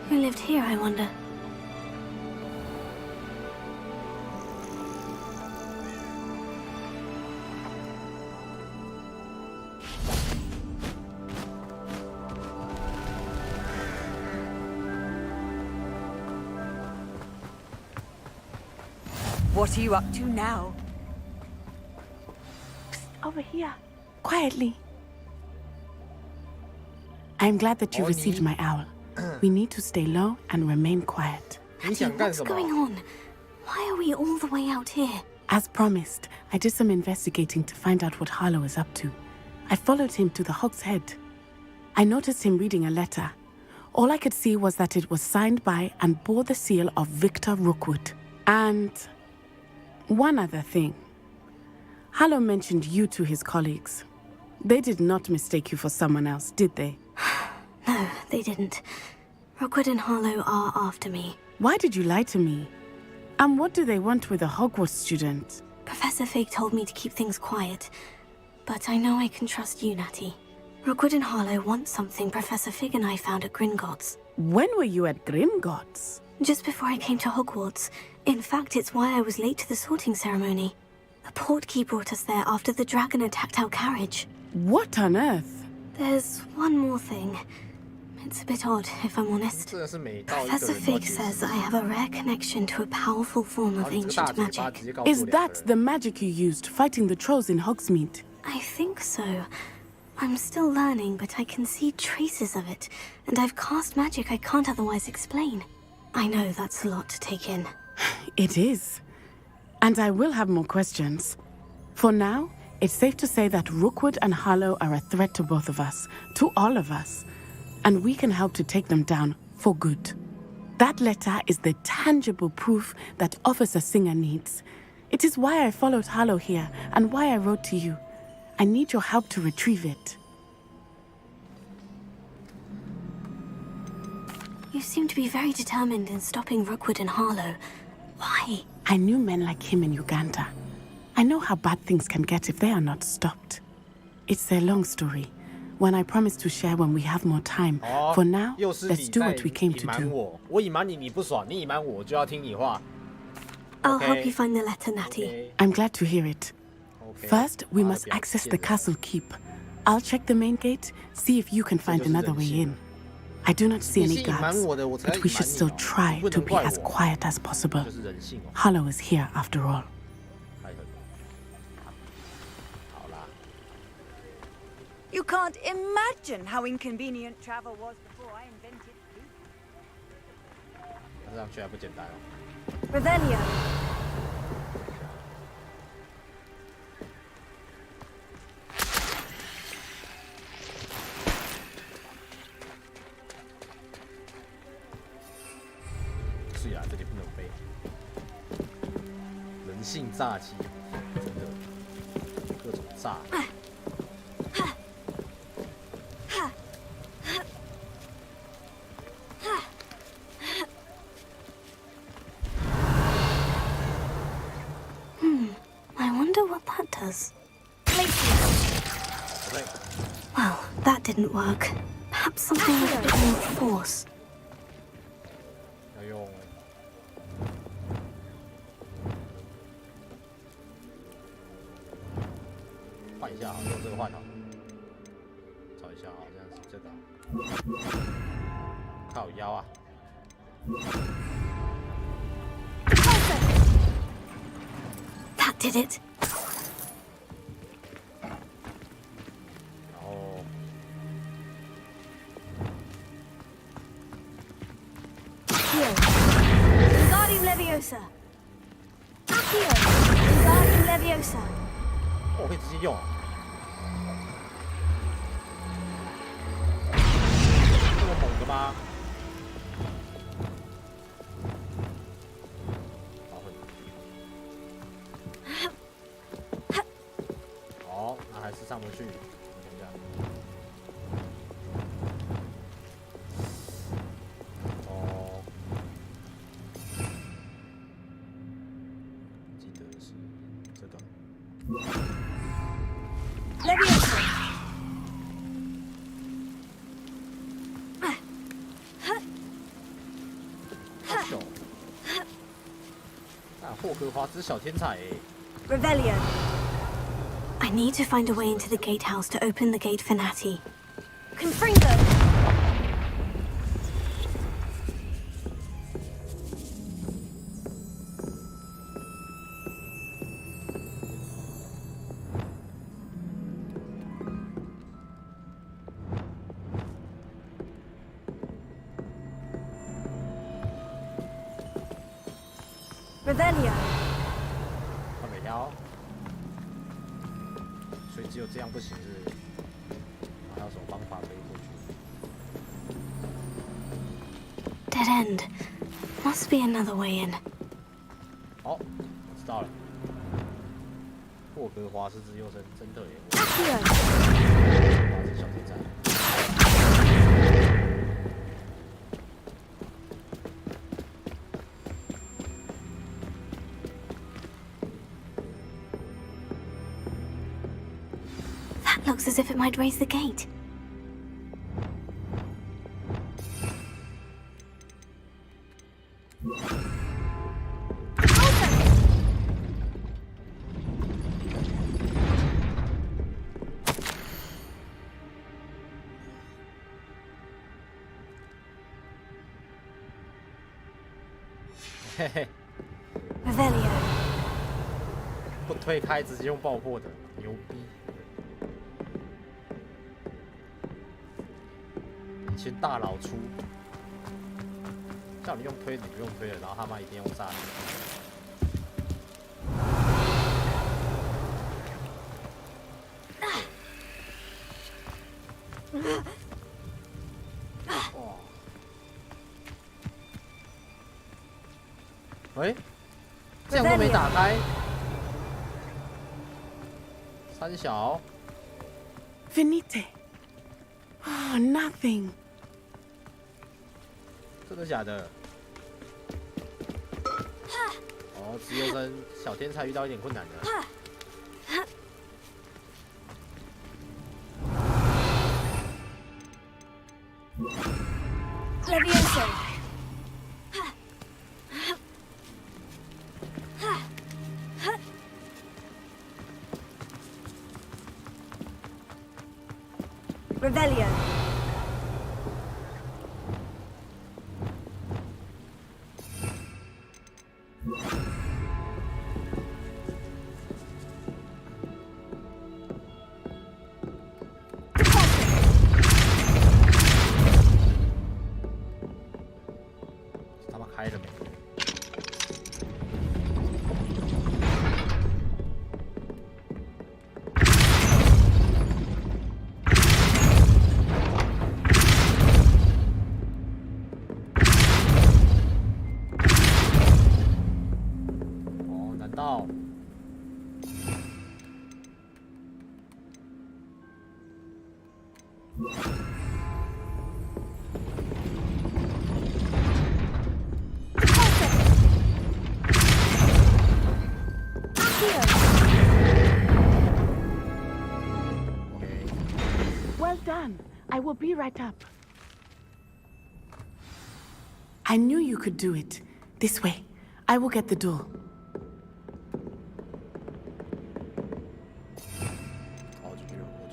Who lived here, I wonder? What are you up to now? Over here. Quietly. I'm glad that you received my owl. We need to stay low and remain quiet. 你想干 What's 什么？ going on? Why are we all the way out here? As promised, I did some investigating to find out what Harlow is up to. I followed him to the Hog's Head. I noticed him reading a letter. All I could see was that it was signed by and bore the seal of Victor Rookwood. And one other thing. Harlow mentioned you to his colleagues. They did not mistake you for someone else, did they? No, they didn't. Rookwood and Harlow are after me. Why did you lie to me? And what do they want with a Hogwarts student? Professor Fig told me to keep things quiet. But I know I can trust you, Natty. Rookwood and Harlow want something Professor Fig and I found at Gringotts. When were you at Gringotts? Just before I came to Hogwarts. In fact, it's why I was late to the sorting ceremony. A portkey brought us there after the dragon attacked our carriage. What on earth? There's one more thing. It's a bit odd, if I'm honest. 真的是每到一个 Professor 人都 Fig 去 says I have a rare connection to a powerful form 然 of 后你这个大 ancient 嘴巴 magic. 直接告诉 Is 我两个 that 人 the magic you used fighting the trolls in Hogsmeade? I think so. I'm still learning, but I can see traces of it, and I've cast magic I can't otherwise explain. I know that's a lot to take in. It is. And I will have more questions. For now, it's safe to say that Rookwood and Harlow are a threat to both of us, to all of us. And we can help to take them down for good. That letter is the tangible proof that Officer Singer needs. It is why I followed Harlow here and why I wrote to you. I need your help to retrieve it. You seem to be very determined in stopping Rookwood and Harlow. Why? I knew men like him in Uganda. I know how bad things can get if they are not stopped. It's a long story, one I promise to share when we have more time. For now, 又是 let's 你 do 在 what we came 隐 to 瞒 do. 我，我隐瞒你，你不爽；你隐瞒我，我就要听你话。 I'll Okay. help you find the letter, Natty. Okay. I'm glad to hear it. Okay. First, we 好 must 表 access 现 the 了 castle keep. I'll check the main gate, see if you can find 就是 another 人 way 性。 in. I do not see 你 any 是隐瞒 guards, 我的，我才要 but we 隐 should 瞒你 still 哦 try 你不 to 能 be 怪 as 我， quiet as possible. 就是人性哦。 Harlow is here after all. 太狠了好啦， You can't imagine how inconvenient travel was before I invented food. 这样去还不简单哦。 Revelio. 是呀，这里不能飞。人性诈欺，真的，各种诈。 I wonder what that does. 不对， Well, that didn't work. Perhaps something with a bit more force. 要用换一下好，用这个换好。找一下好，这样子这个靠腰啊。 That did it. 然后 Here. Wingardium Leviosa. Accio. Wingardium Leviosa. 我可以直接用啊。这么猛的吗？好，那还是上不去。等一下。哦，记得是这个。 Leviosa. 好秀！啊，霍格华兹小天才哎。 Revelio. I need to find a way into the gatehouse to open the gate for Natty. Confringo. Revelio. 他没挑，所以只有这样不行是？还有什么方法可以过去 Dead end. Must be another way in. 好，我知道了。霍格华兹自由生真的耶！Accio. 霍格华兹小天才。That looks as if it might raise the gate. Revelio. 不推开，直接用爆破的，牛逼！以前大佬出，叫你用推，你不用推了，然后他妈一定用炸哇！喂，这样都没打开。三小 Venite. Oh, nothing. 真的假的？哦，自由生小天才遇到一点困难了。Levioso. Revelio. Deposit. 他妈开了没？哦，难道？Well done. I will be right up. I knew you could do it. This way. I will get the door. 好，我继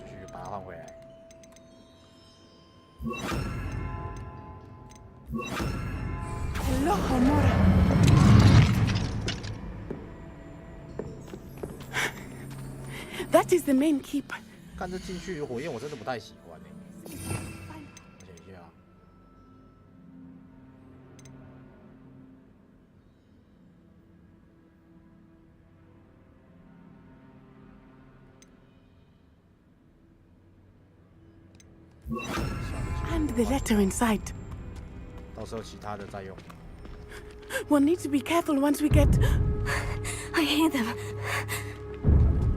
续把它换回来。Hello, Honora. That is the main keep. 看这进去火焰，我真的不太喜欢我想一下。And the letter inside. 到时候其他的再用。We'll need to be careful once we get. I hear them.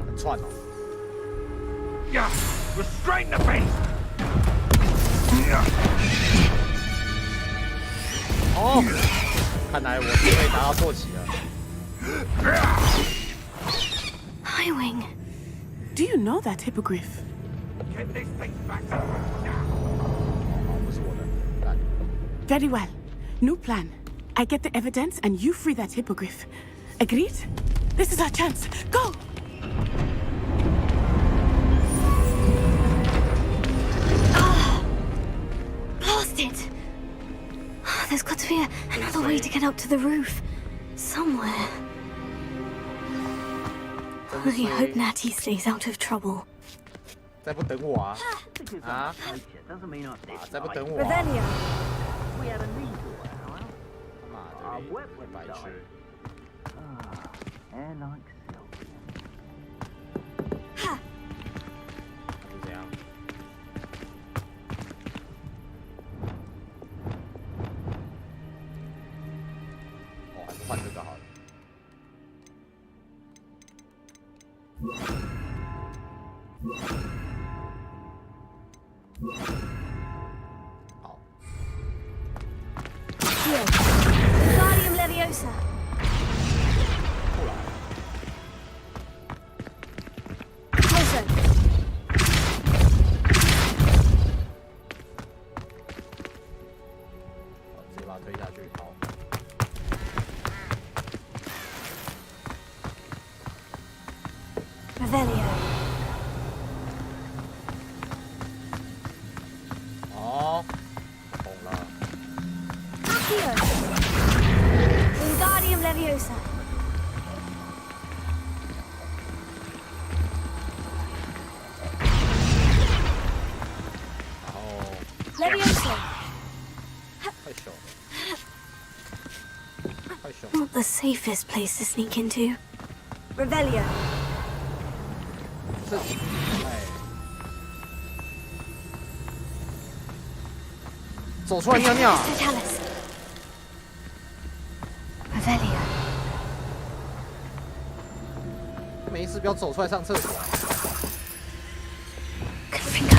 很串哦。Yeah, restrain the beast. 哦，看来我是被达到坐骑了。High wing. Do you know that hippogriff? Get this thing back to now. 不是我的，烂。 Very well. New plan. I get the evidence and you free that hippogriff. Agreed? This is our chance. Go! Blast it! There's got to be another way to get up to the roof. Somewhere. I hope Natty stays out of trouble. 再不等我啊！ Because 啊 I'm closer doesn't mean I'm this 再不 side. 等我啊！ Revelio. We had a need to however. 妈 Our 的， web 白 wouldn't 痴 die.！ hair like silk. 是这样。哦，还是换这个好了。好。Guardium Leviosa. 不来。 Closer. 好，直接把它推下去。好。 Revelio. 哦，懂了。 Accio. Wingardium Leviosa. 然后 Leviosa. 快手，快手。 Not the safest place to sneak into. Revelio. 这，哎，走出来尿尿。 Totalis. Revelio. 没事，不要走出来上厕所。 Confringo.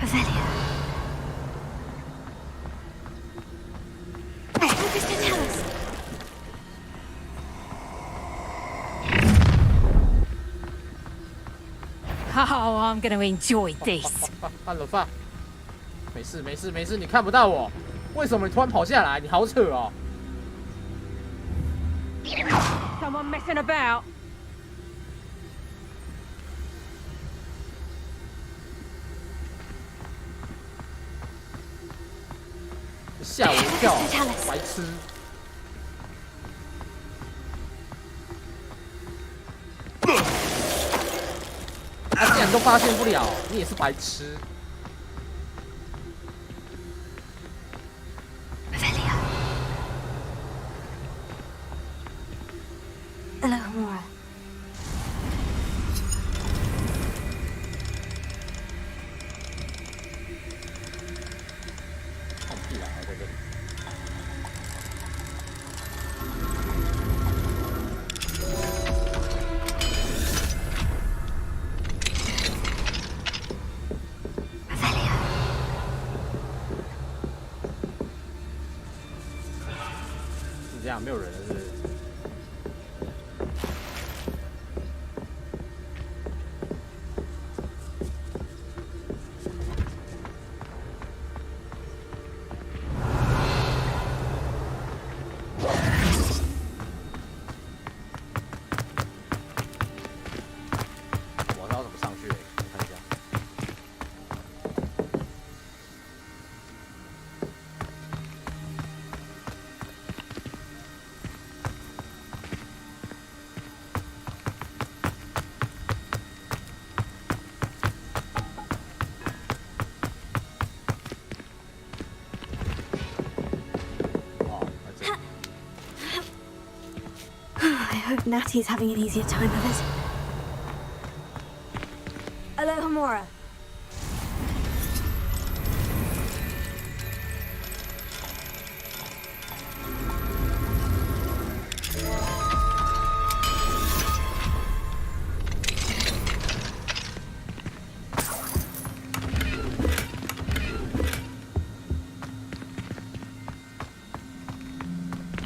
Revelio. Focus Totalis. Oh, I'm going to enjoy this. 按了饭。没事没事没事，你看不到我。为什么你突然跑下来？你好扯哦。 Someone messing about? 吓我一跳，白痴！他竟然都发现不了，你也是白痴。 Revelio. Alohomora. 看屁啊，在这里。 是这样，没有人了，是不是？我知道怎么上去了，我看一下。 I hope Natty's having an easier time of it. Alohomora.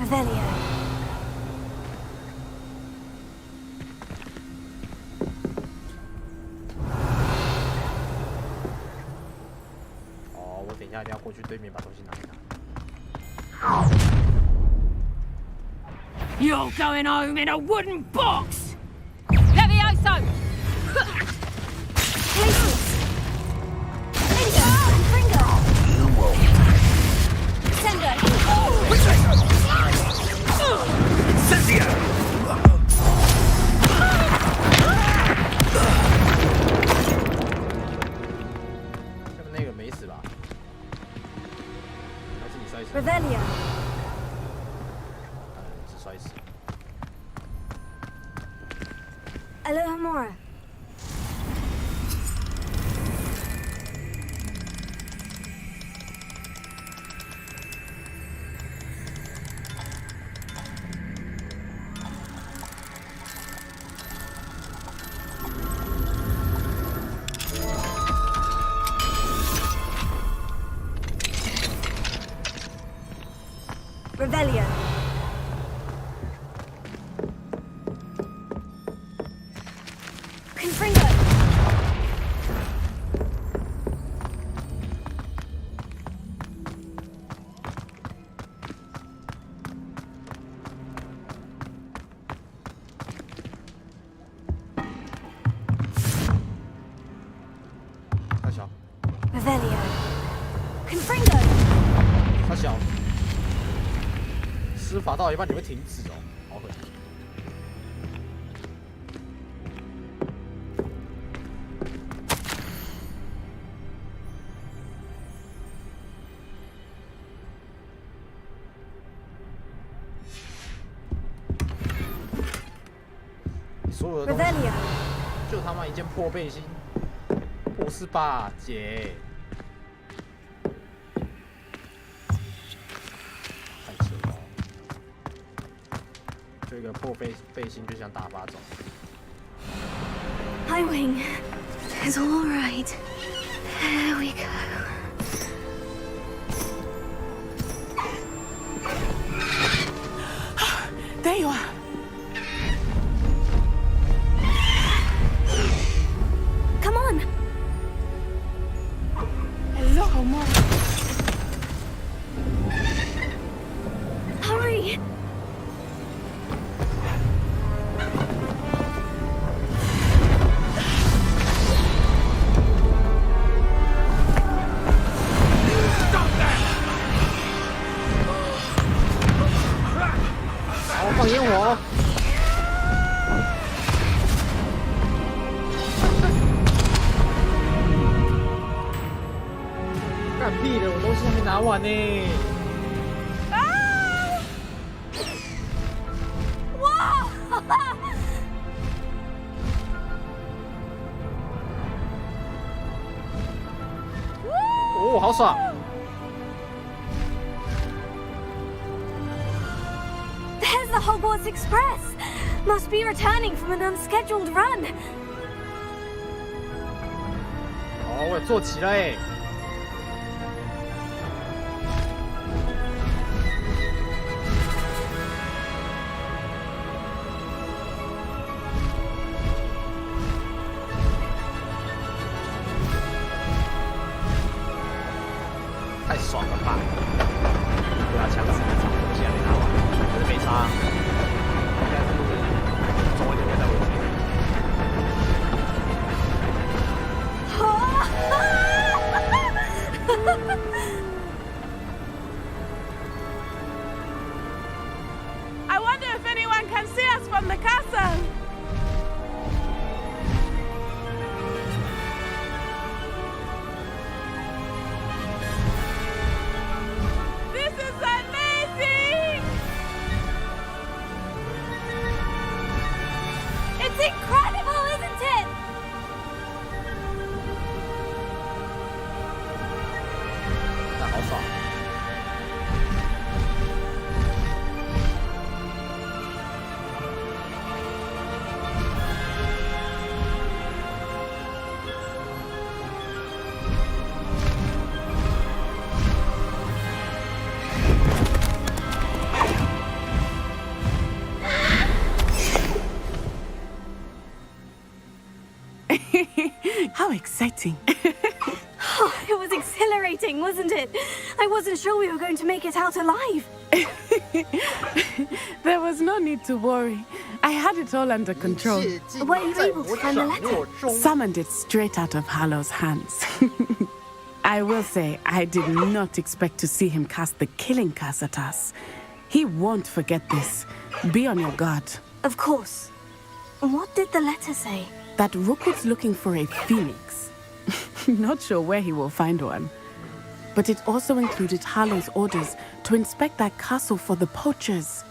Revelio. 哦，我等一下一定要过去对面把东西拿一拿。 You're going home in a wooden box! Levioso! You won't. Cynthia! Alohomora. Revelio. Confringo. Revelio. Confringo. 他小，施法到一半你会停止哦，好狠！你所有的东西，就他妈一件破背心，不是吧，姐？这个破背心就想打发走。Hi, Wing. It's all right. There we go. There you are. Come on. Hello, Mom. Hurry. Stop that! 好，放烟火。干屁的，我东西还没拿完呢。哦，好爽！ There's the Hogwarts Express. Must be returning from an unscheduled run. 哦，我坐齐了哎。太爽了吧！对啊，枪支那场东西还没拿完，可是没差，应该是中文点会再回去。I wonder if anyone can see us from the castle. This is amazing! It's incredible, isn't it? 那好爽！ How exciting. Oh, it was exhilarating, wasn't it? I wasn't sure we were going to make it out alive. There was no need to worry. I had it all under control. Were you able to find the letter? Summoned it straight out of Hallow's hands. I will say, I did not expect to see him cast the killing curse at us. He won't forget this. Be on your guard. Of course. What did the letter say? That Rookwood's looking for a phoenix. Not sure where he will find one. But it also included Harlow's orders to inspect that castle for the poachers.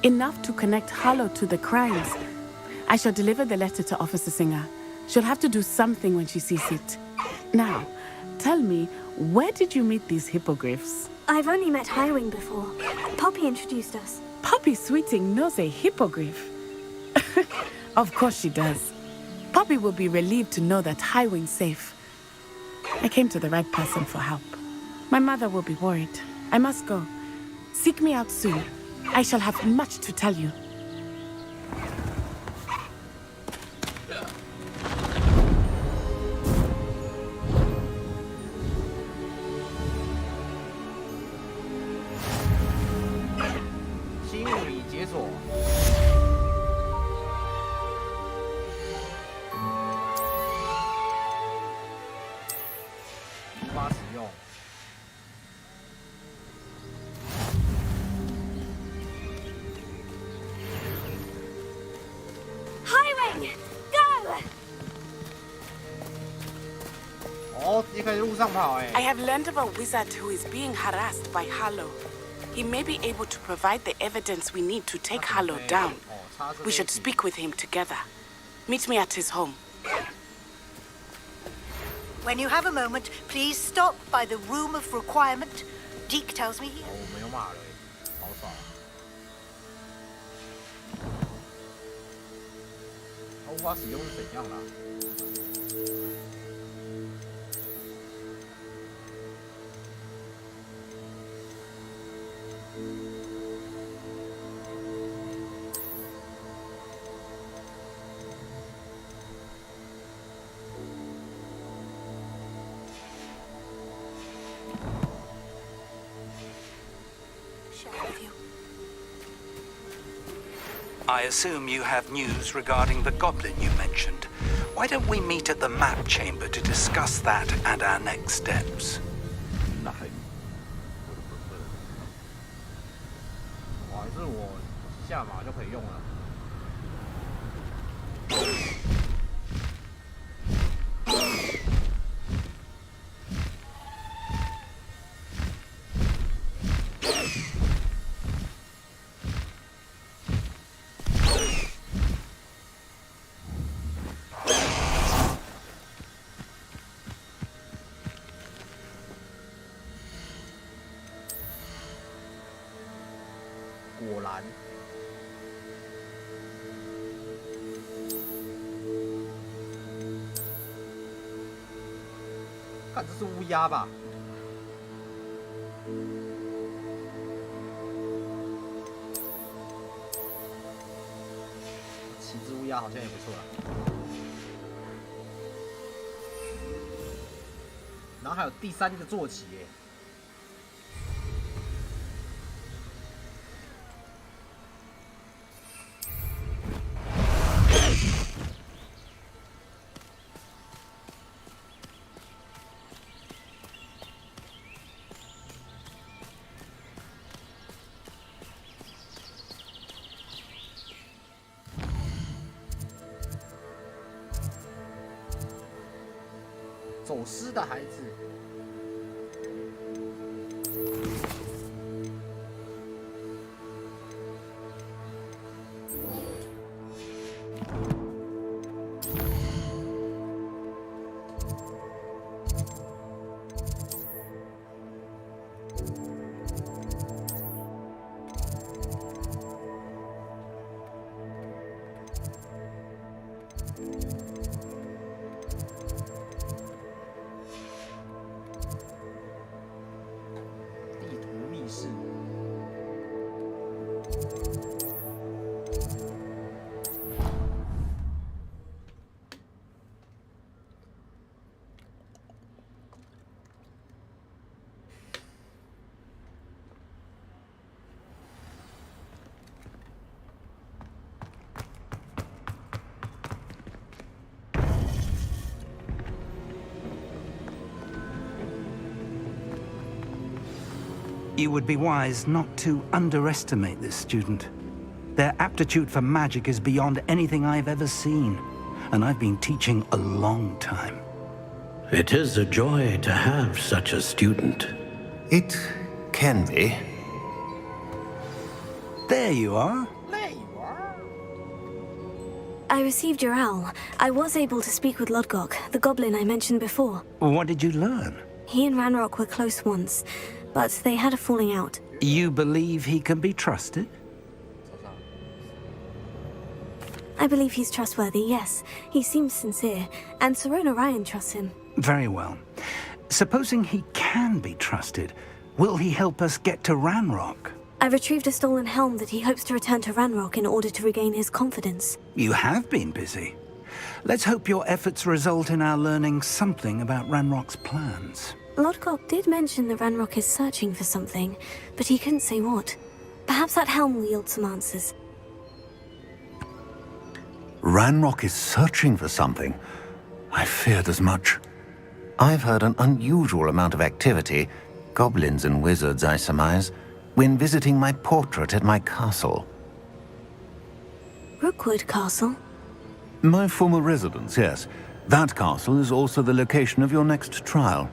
Enough to connect Harlow to the crimes. I shall deliver the letter to Officer Singer. She'll have to do something when she sees it. Now, tell me, where did you meet these hippogriffs? I've only met Highwing before. Poppy introduced us. Poppy Sweeting knows a hippogriff. Of course she does. Poppy will be relieved to know that Highwing's safe. I came to the right person for help. My mother will be worried. I must go. Seek me out soon. I shall have much to tell you. 新物理解锁。无法使用。 哦，直接可以路上跑哎。I have learned of a wizard who is being harassed by Harlow. He may be able to provide the evidence we need to take Harlow down. We should speak with him together. Meet me at his home. When you have a moment, please stop by the room of requirement. Deke tells me. 哦，我没有骂了，好爽。它无法使用是怎样的？ I assume you have news regarding the goblin you mentioned. Why don't we meet at the map chamber to discuss that and our next steps? 哇，这我下马就可以用了。 果然，看这是乌鸦吧？骑只乌鸦好像也不错啦。然后还有第三个坐骑耶。 走失的孩子。You would be wise not to underestimate this student. Their aptitude for magic is beyond anything I've ever seen, and I've been teaching a long time. It is a joy to have such a student. It can be. There you are. There you are. I received your owl. I was able to speak with Lodgok, the goblin I mentioned before. What did you learn? He and Ranrock were close once, but they had a falling out. You believe he can be trusted? I believe he's trustworthy, yes. He seems sincere, and Serona Ryan trusts him. Very well. Supposing he can be trusted, will he help us get to Ranrock? I retrieved a stolen helm that he hopes to return to Ranrock in order to regain his confidence. You have been busy. Let's hope your efforts result in our learning something about Ranrock's plans. Lodgok did mention that Ranrock is searching for something, but he couldn't say what. Perhaps that helm will yield some answers. Ranrock is searching for something. I feared as much. I've heard an unusual amount of activity, goblins and wizards, I surmise, when visiting my portrait at my castle. Rookwood Castle? My former residence, yes. That castle is also the location of your next trial.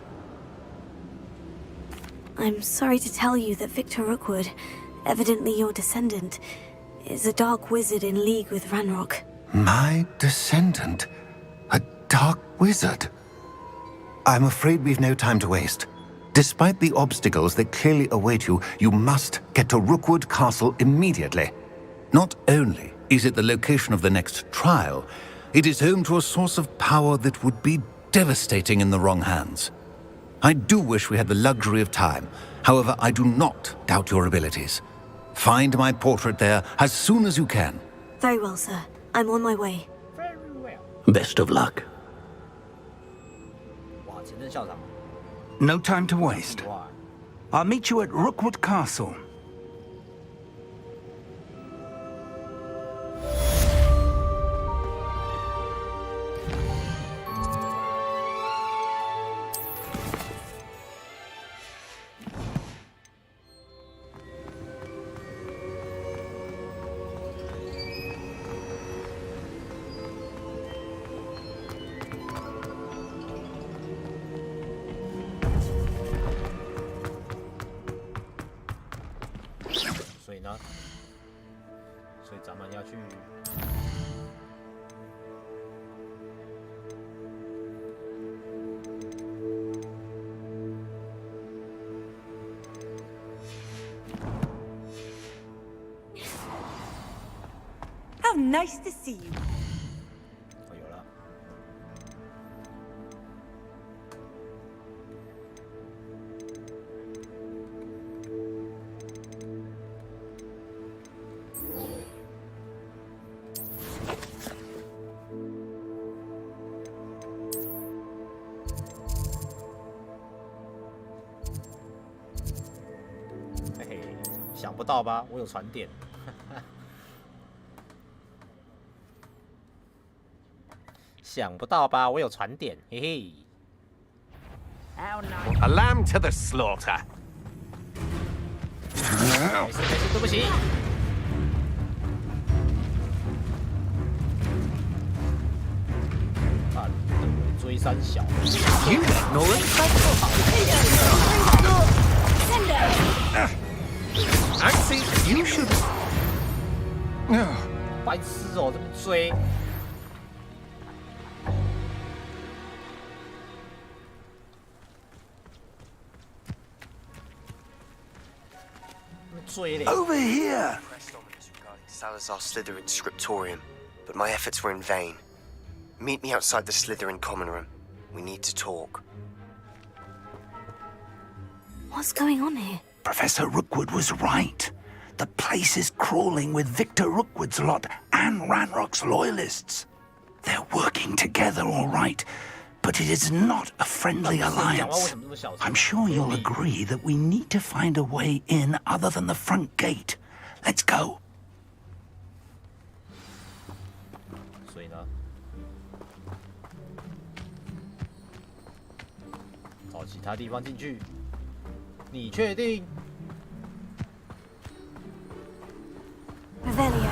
I'm sorry to tell you that Victor Rookwood, evidently your descendant, is a dark wizard in league with Ranrock. My descendant? A dark wizard? I'm afraid we've no time to waste. Despite the obstacles that clearly await you, you must get to Rookwood Castle immediately. Not only is it the location of the next trial, it is home to a source of power that would be devastating in the wrong hands. I do wish we had the luxury of time. However, I do not doubt your abilities. Find my portrait there as soon as you can. Very well, sir. I'm on my way. Best of luck. No time to waste. I'll meet you at Rookwood Castle. How nice to see you. Hey, 想不到吧？我有传点。想不到吧？我有传点，嘿嘿。A lamb to the slaughter. 没事没事，对不起。看，追三小。You know it. Actually, you should. 白痴哦，这边追。Over here! Salazar Slytherin's scriptorium, but my efforts were in vain. Meet me outside the Slytherin common room. We need to talk. What's going on here? Professor Rookwood was right. The place is crawling with Victor Rookwood's lot and Ranrock's loyalists. They're working together, all right, but it is not a friendly alliance. I'm sure you'll agree that we need to find a way in other than the front gate. Let's go. 所以呢，找其他地方进去。你确定？ Revelio.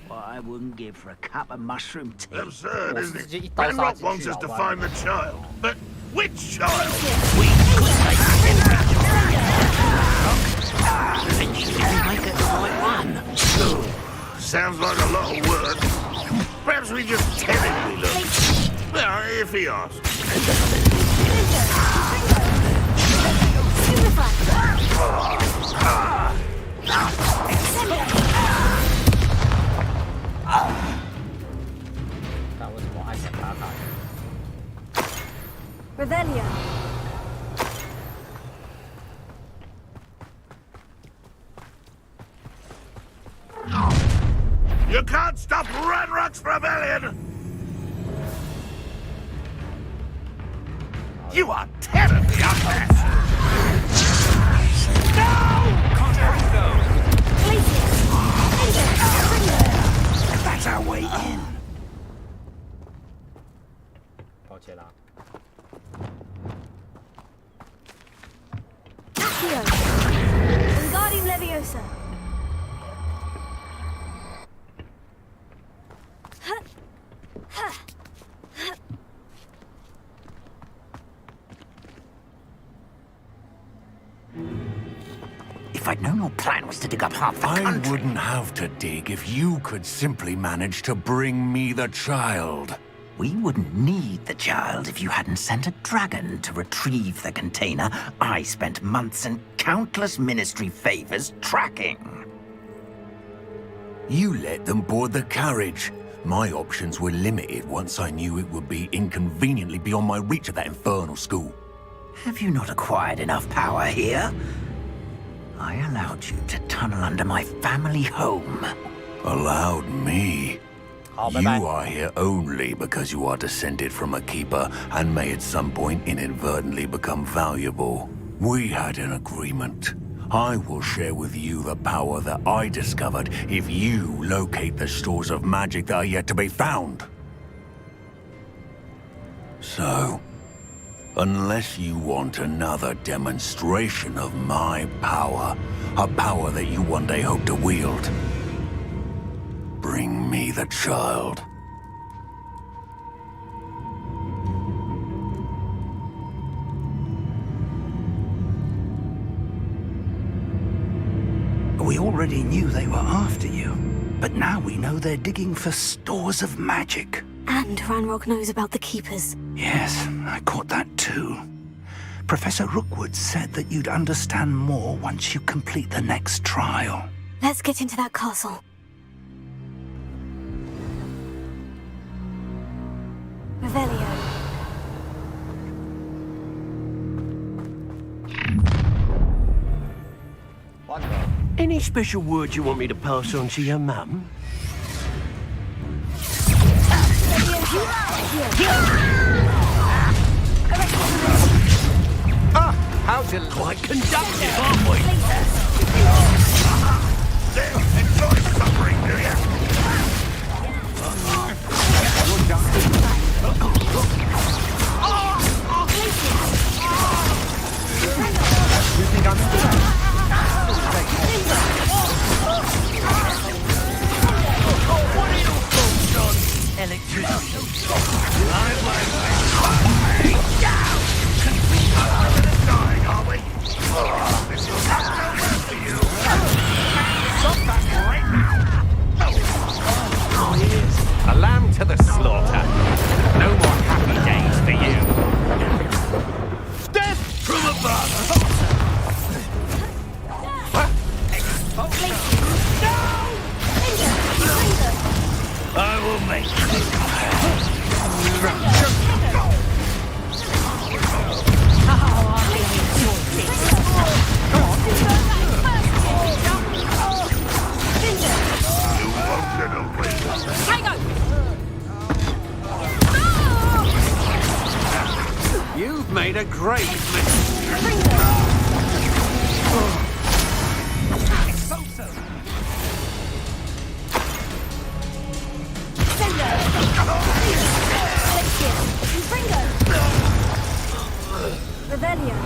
What I wouldn't give for a cup of mushroom tea. Absurd, isn't it? Ranrock wants us to find the child. But which child? We could take him. Eventually we might get the right one. sounds like a lot of work. Perhaps we just tell him we look. Well, if he asks. Revelio. You can't stop Ranrock's rebellion! You are terribly unmatched! That's our way in. 抱歉啦。 Accio. Wingardium Leviosa. If I'd known your plan was to dig up half the country... I wouldn't have to dig if you could simply manage to bring me the child. We wouldn't need the child if you hadn't sent a dragon to retrieve the container I spent months and countless ministry favors tracking. You let them board the carriage. My options were limited once I knew it would be inconveniently beyond my reach at that infernal school. Have you not acquired enough power here? I allowed you to tunnel under my family home. Allowed me? bye-bye. You are here only because you are descended from a keeper and may at some point inadvertently become valuable. We had an agreement. I will share with you the power that I discovered if you locate the stores of magic that are yet to be found. So, unless you want another demonstration of my power, a power that you one day hope to wield, bring me the child. We already knew they were after you, but now we know they're digging for stores of magic. And Ranrock knows about the Keepers. Yes, I caught that too. Professor Rookwood said that you'd understand more once you complete the next trial. Let's get into that castle. Revelio. Any special words you want me to pass on to your mum? How to quite conductive, aren't we? Enjoy suffering, do you? You think I'm Electricity. Dying, are we? This will have to work for you. Stop that right now. A lamb to the slaughter. No more happy days for you. Death from above. I will make it. You've made a grave mistake. Revelio.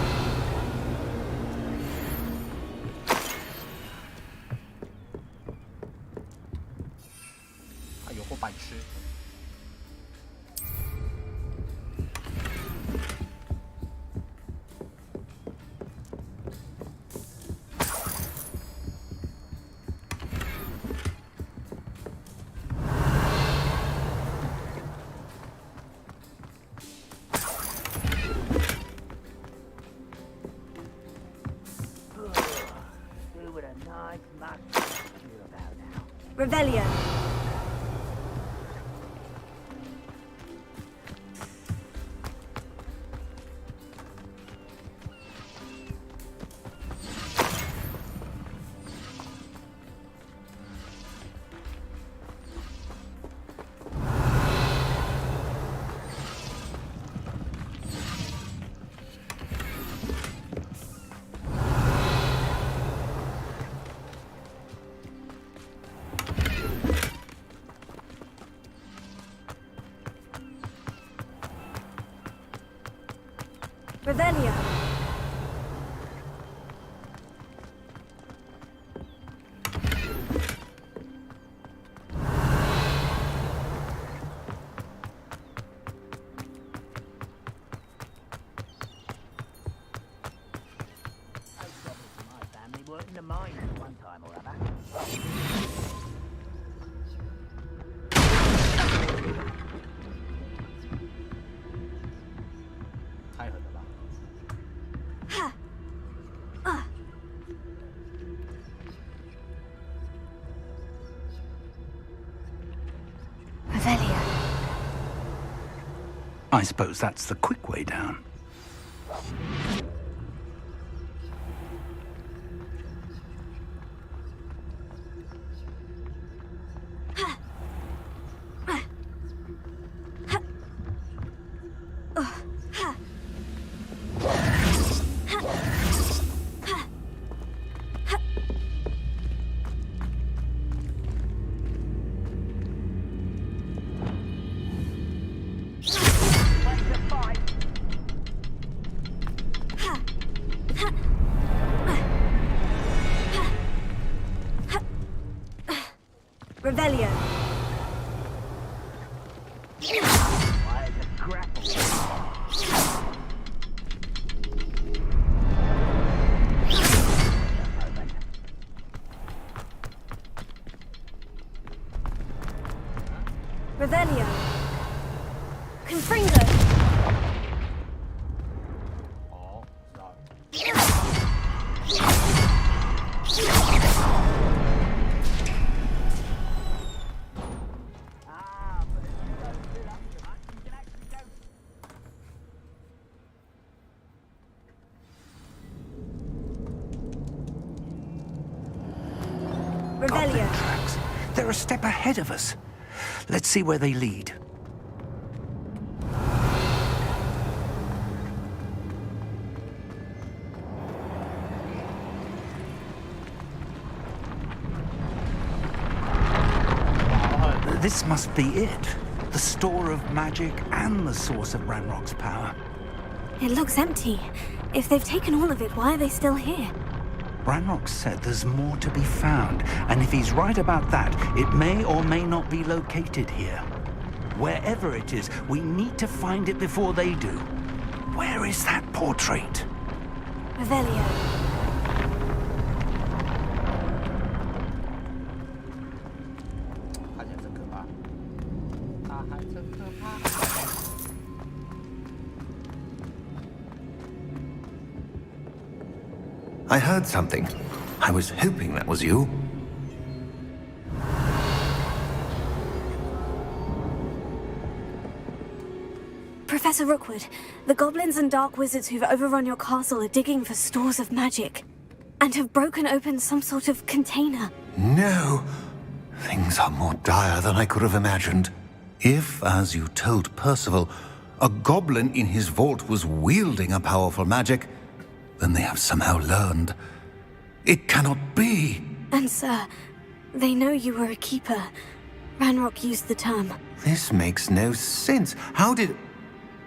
put a nice mug you about now. Revelio. Revelio. My family worked in the mines at one time or other. 太狠了吧！ Revelio. I suppose that's the quick way down. Revelio. Why, it's a grapple. Revelio. Confringo. Oh, 知道了。 Goblin tracks. They're a step ahead of us. Let's see where they lead. This must be it. The store of magic and the source of Ranrock's power. It looks empty. If they've taken all of it, why are they still here? Ranrock said there's more to be found, and if he's right about that, it may or may not be located here. Wherever it is, we need to find it before they do. Where is that portrait? Revelio. I heard something. I was hoping that was you. Professor Rookwood, the goblins and dark wizards who've overrun your castle are digging for stores of magic and have broken open some sort of container. No. Things are more dire than I could have imagined. If, as you told Percival, a goblin in his vault was wielding a powerful magic, then they have somehow learned. It cannot be! And sir, they know you were a keeper. Ranrock used the term. This makes no sense. How did...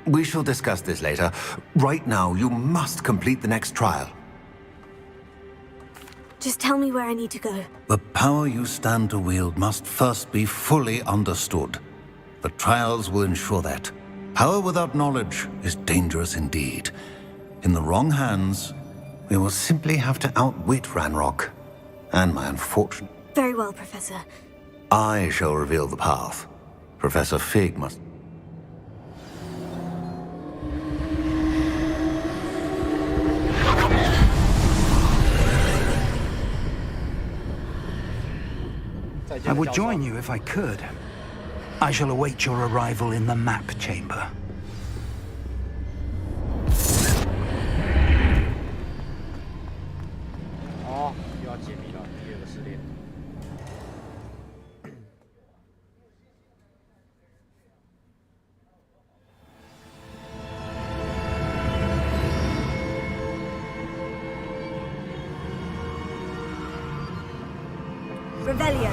We shall discuss this later. Right now, you must complete the next trial. Just tell me where I need to go. The power you stand to wield must first be fully understood. The trials will ensure that. Power without knowledge is dangerous indeed. In the wrong hands, we will simply have to outwit Ranrock. And my unfortunate... Very well, Professor. I shall reveal the path. Professor Fig must... I would join you if I could. I shall await your arrival in the map chamber. Oh, 又要解谜了，第二个试炼。Revelio.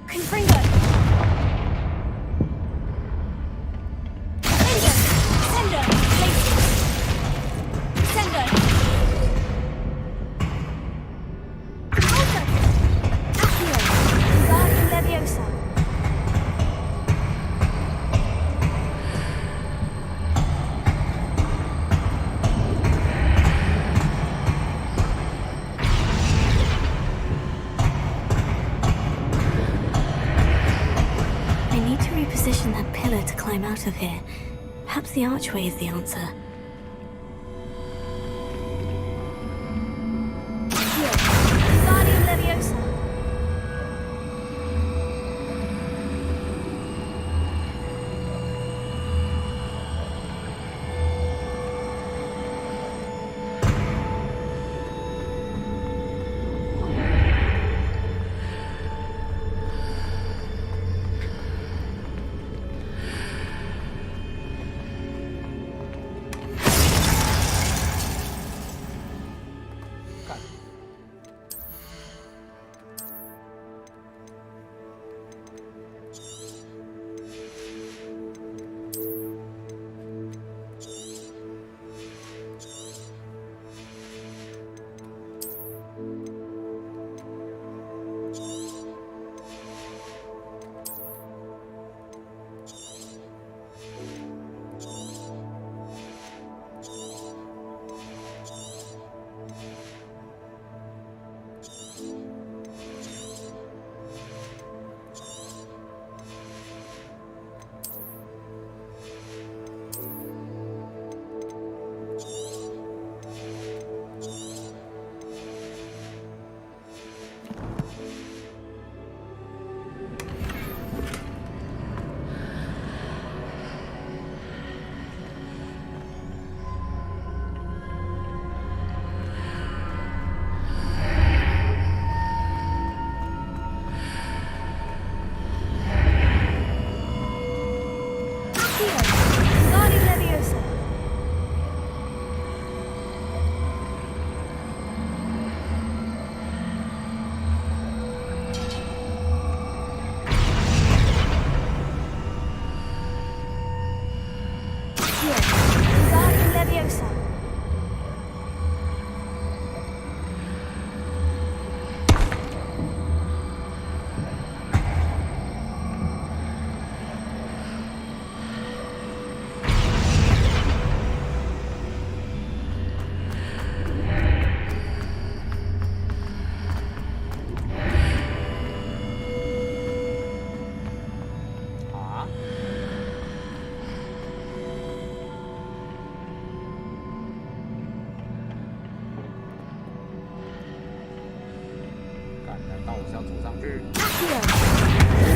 Confringo! Sendo! Sendo! Alpha! Accio! Guardian Leviosa! Reposition that pillar to climb out of here. Perhaps the archway is the answer. Guardian Leviosa!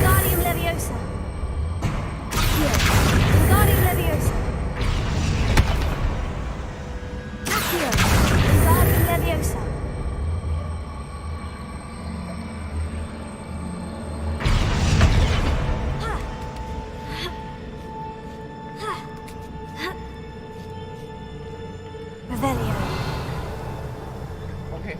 Guardian Leviosa! Guardian Leviosa! Guardian Leviosa! Revelio. Okay.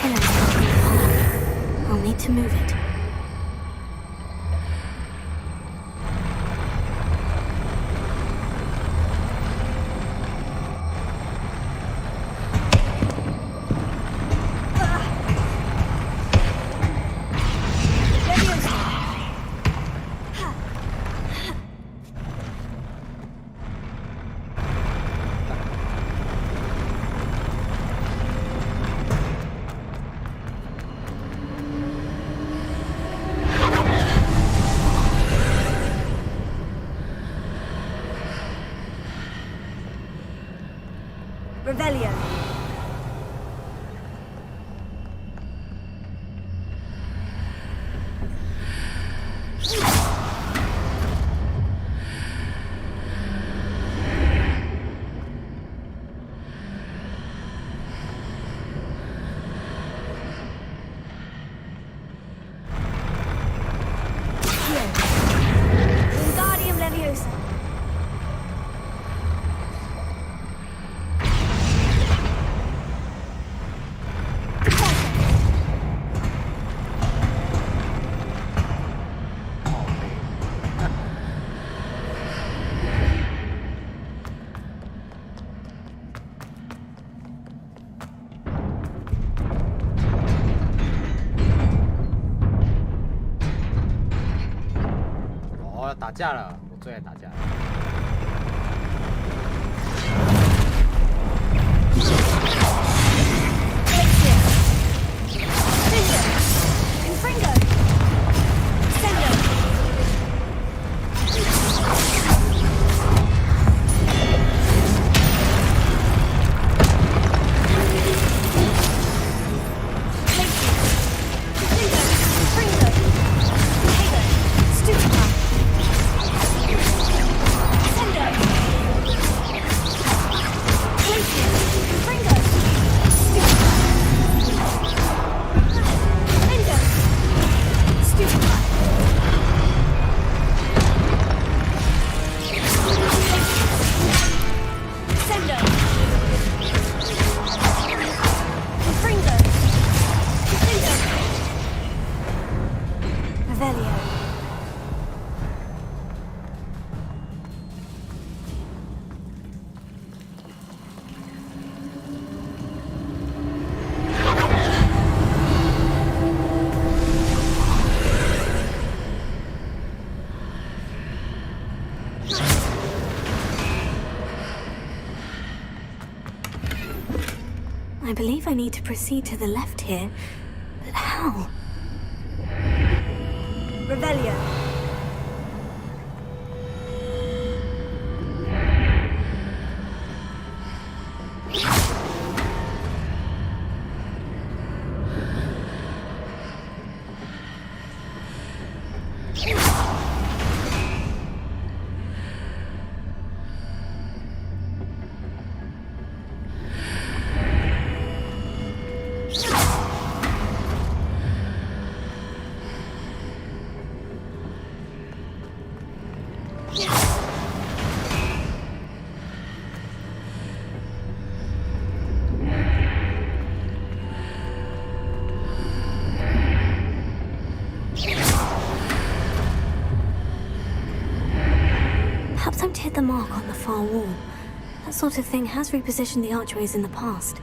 pillar blocking the path. I'll need to move it. Revelio. Wingardium Leviosa. Oh, 打架了，我最爱打架了。I believe I need to proceed to the left here, but how? Revelio. Perhaps I've hit the mark on the far wall. That sort of thing has repositioned the archways in the past.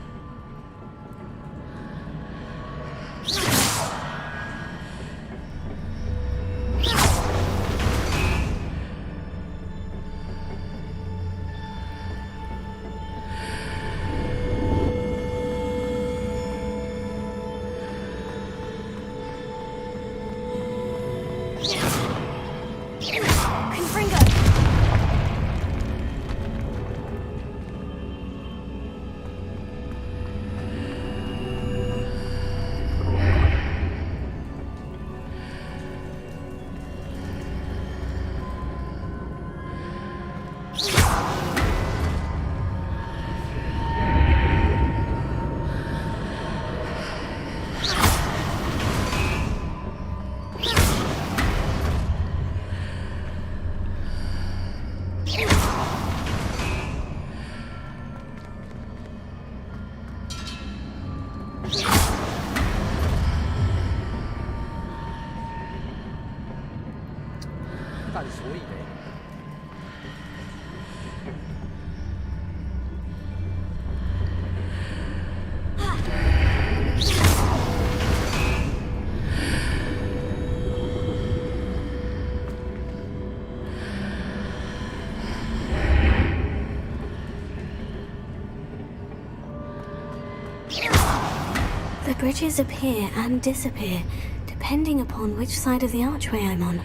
The bridges appear and disappear, depending upon which side of the archway I'm on.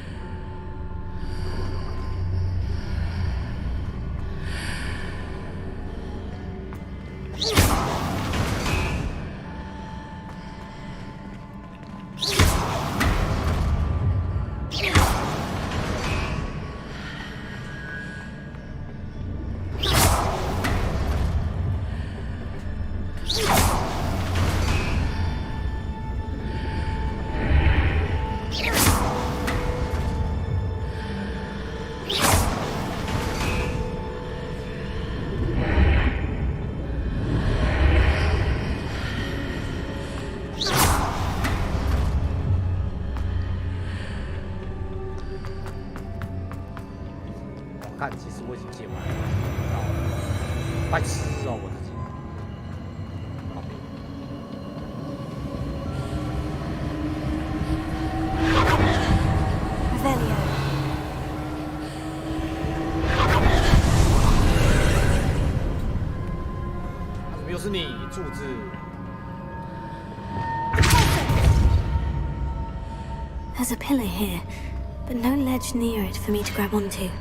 看，其实我已经解完了，白痴哦，我自己。怎么又是你，柱子？There's a pillar here, but no ledge near it for me to grab onto.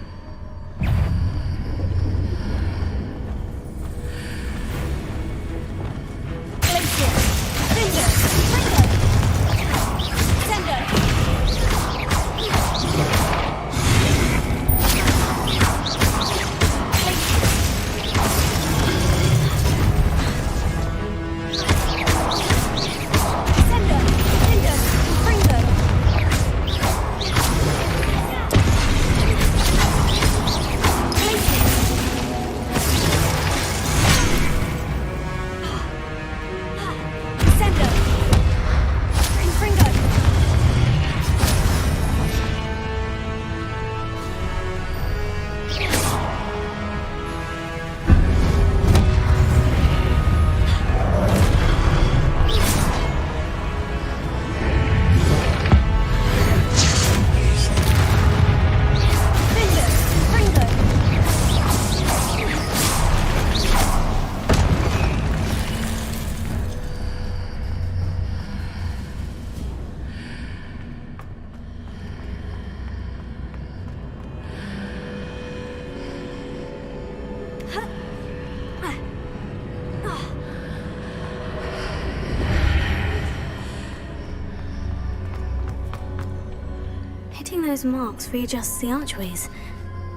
Hitting those marks readjusts the archways.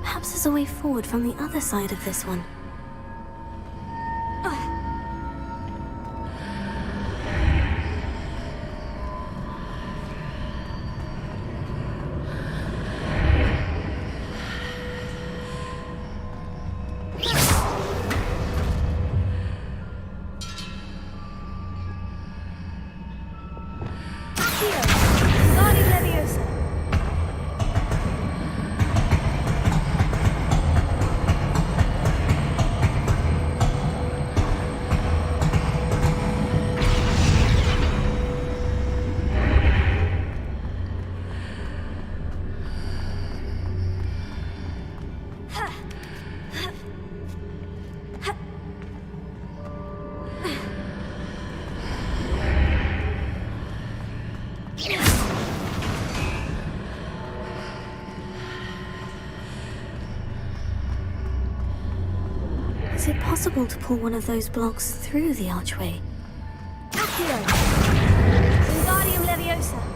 Perhaps there's a way forward from the other side of this one. Is it possible to pull one of those blocks through the archway? Accio! Wingardium Leviosa!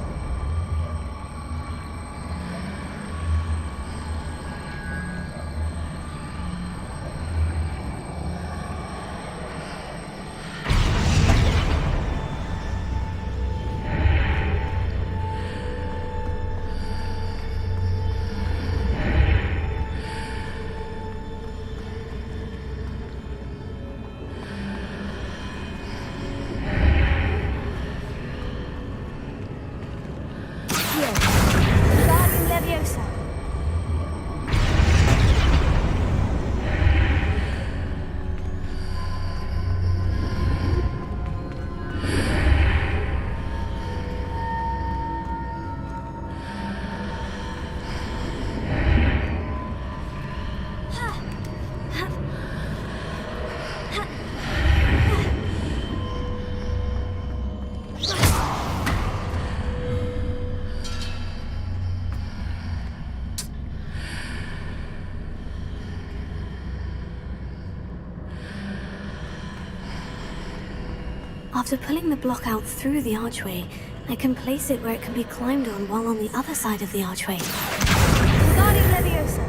After pulling the block out through the archway, I can place it where it can be climbed on while on the other side of the archway. Wingardium Leviosa.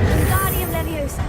Wingardium Leviosa.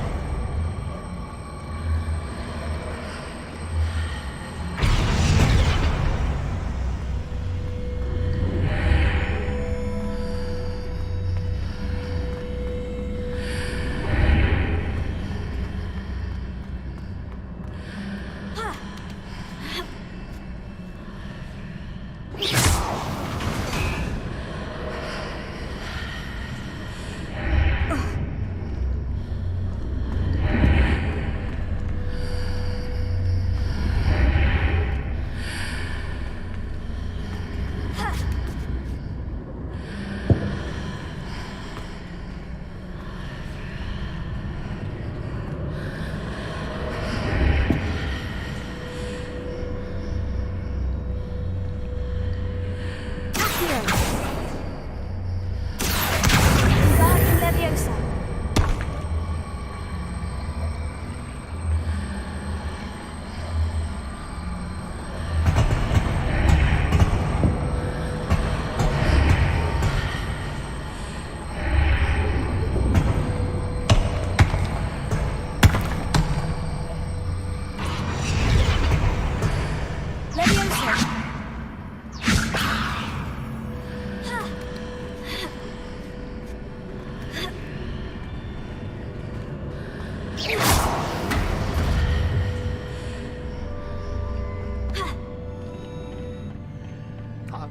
Wingardium Leviosa. Leviosa. Ah,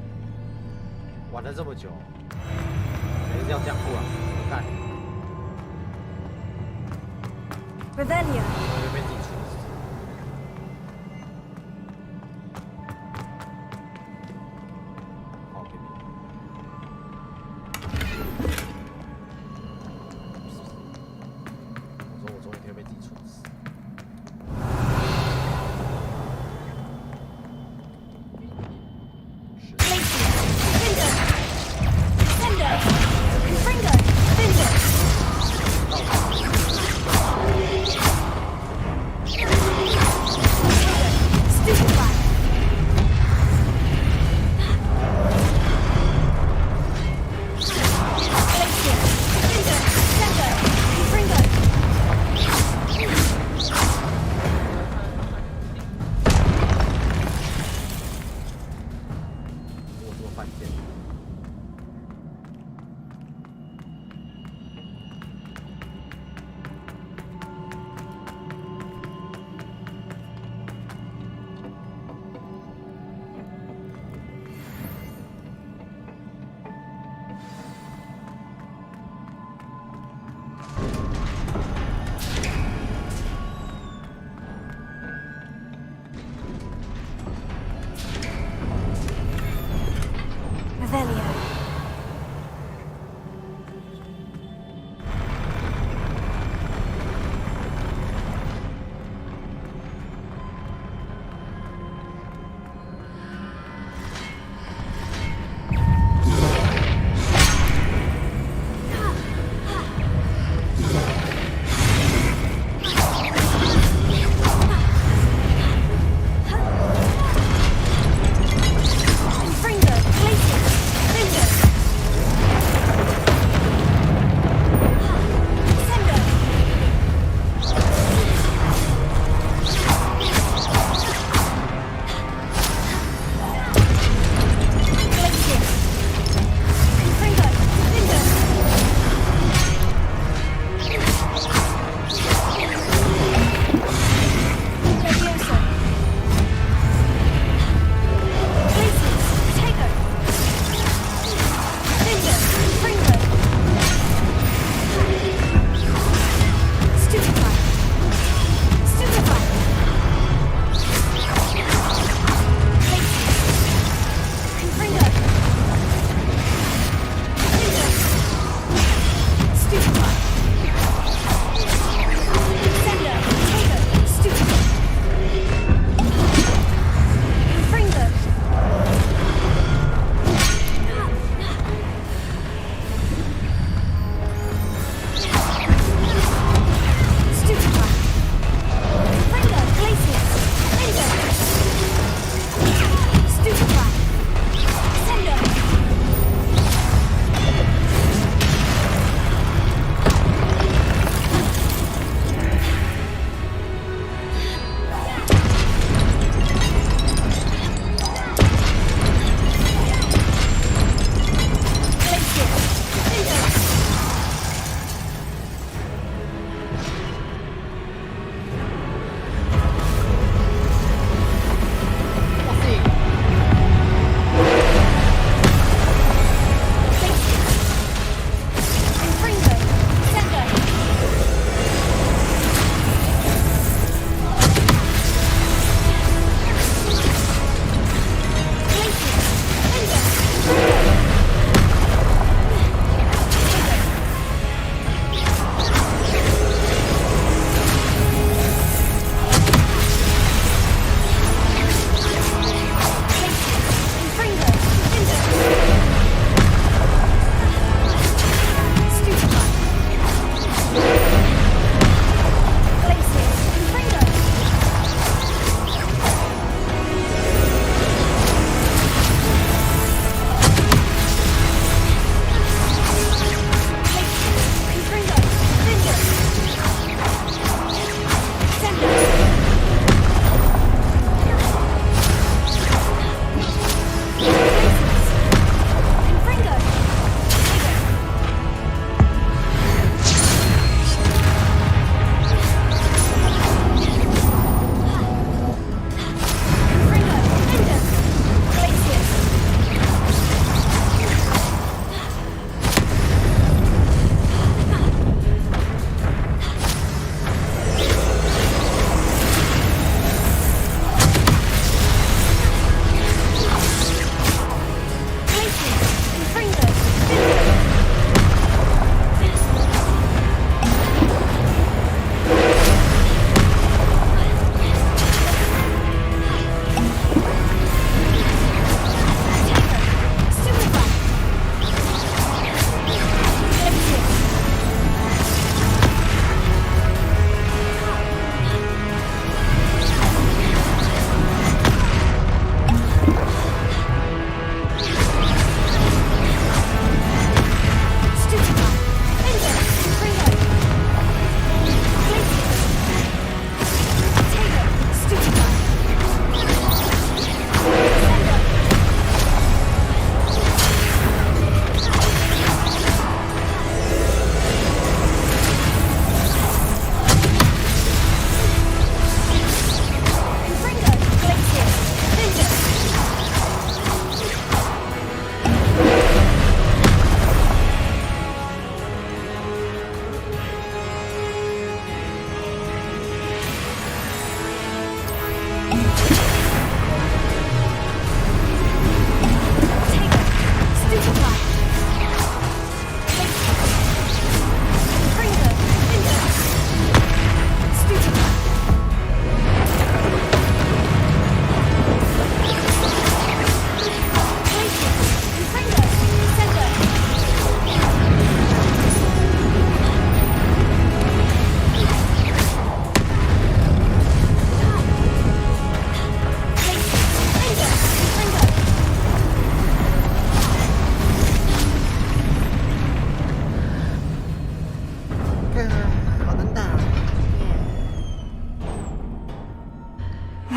玩了这么久，谁是要这样过啊？干！ Revelio. 我被自己处死。好，给你。我总有一天被自己处死。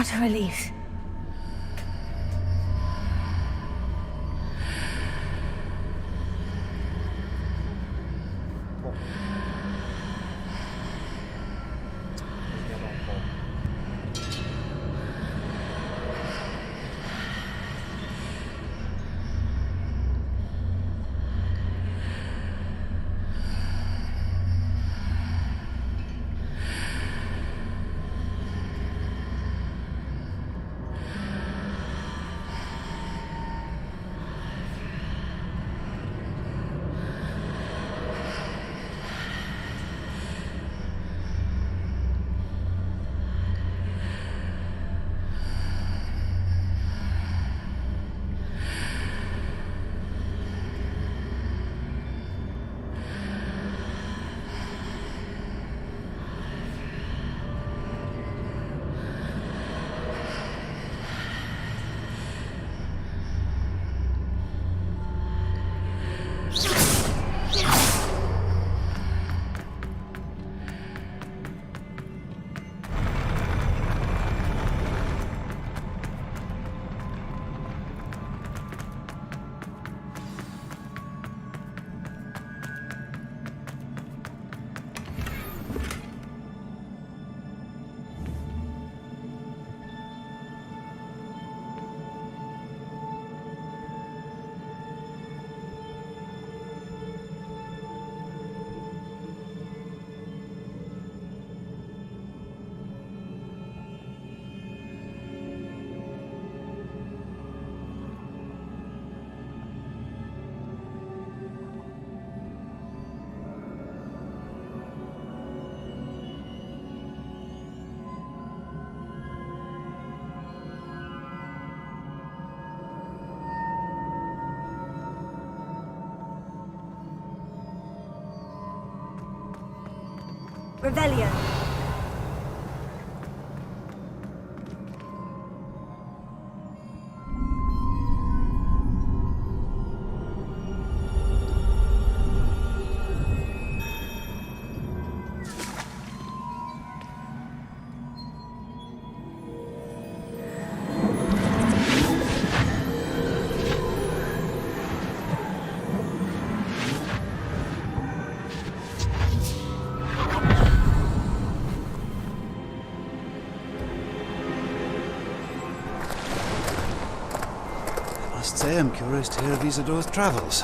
What a relief. Revelio. I must say I'm curious to hear of Isadore's travels.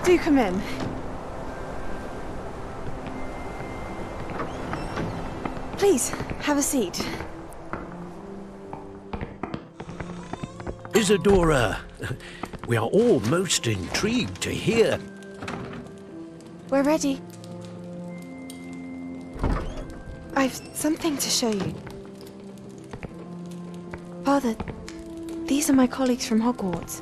Do come in. Please, have a seat. Isadora, we are all most intrigued to hear. We're ready. I've something to show you. Father, these are my colleagues from Hogwarts.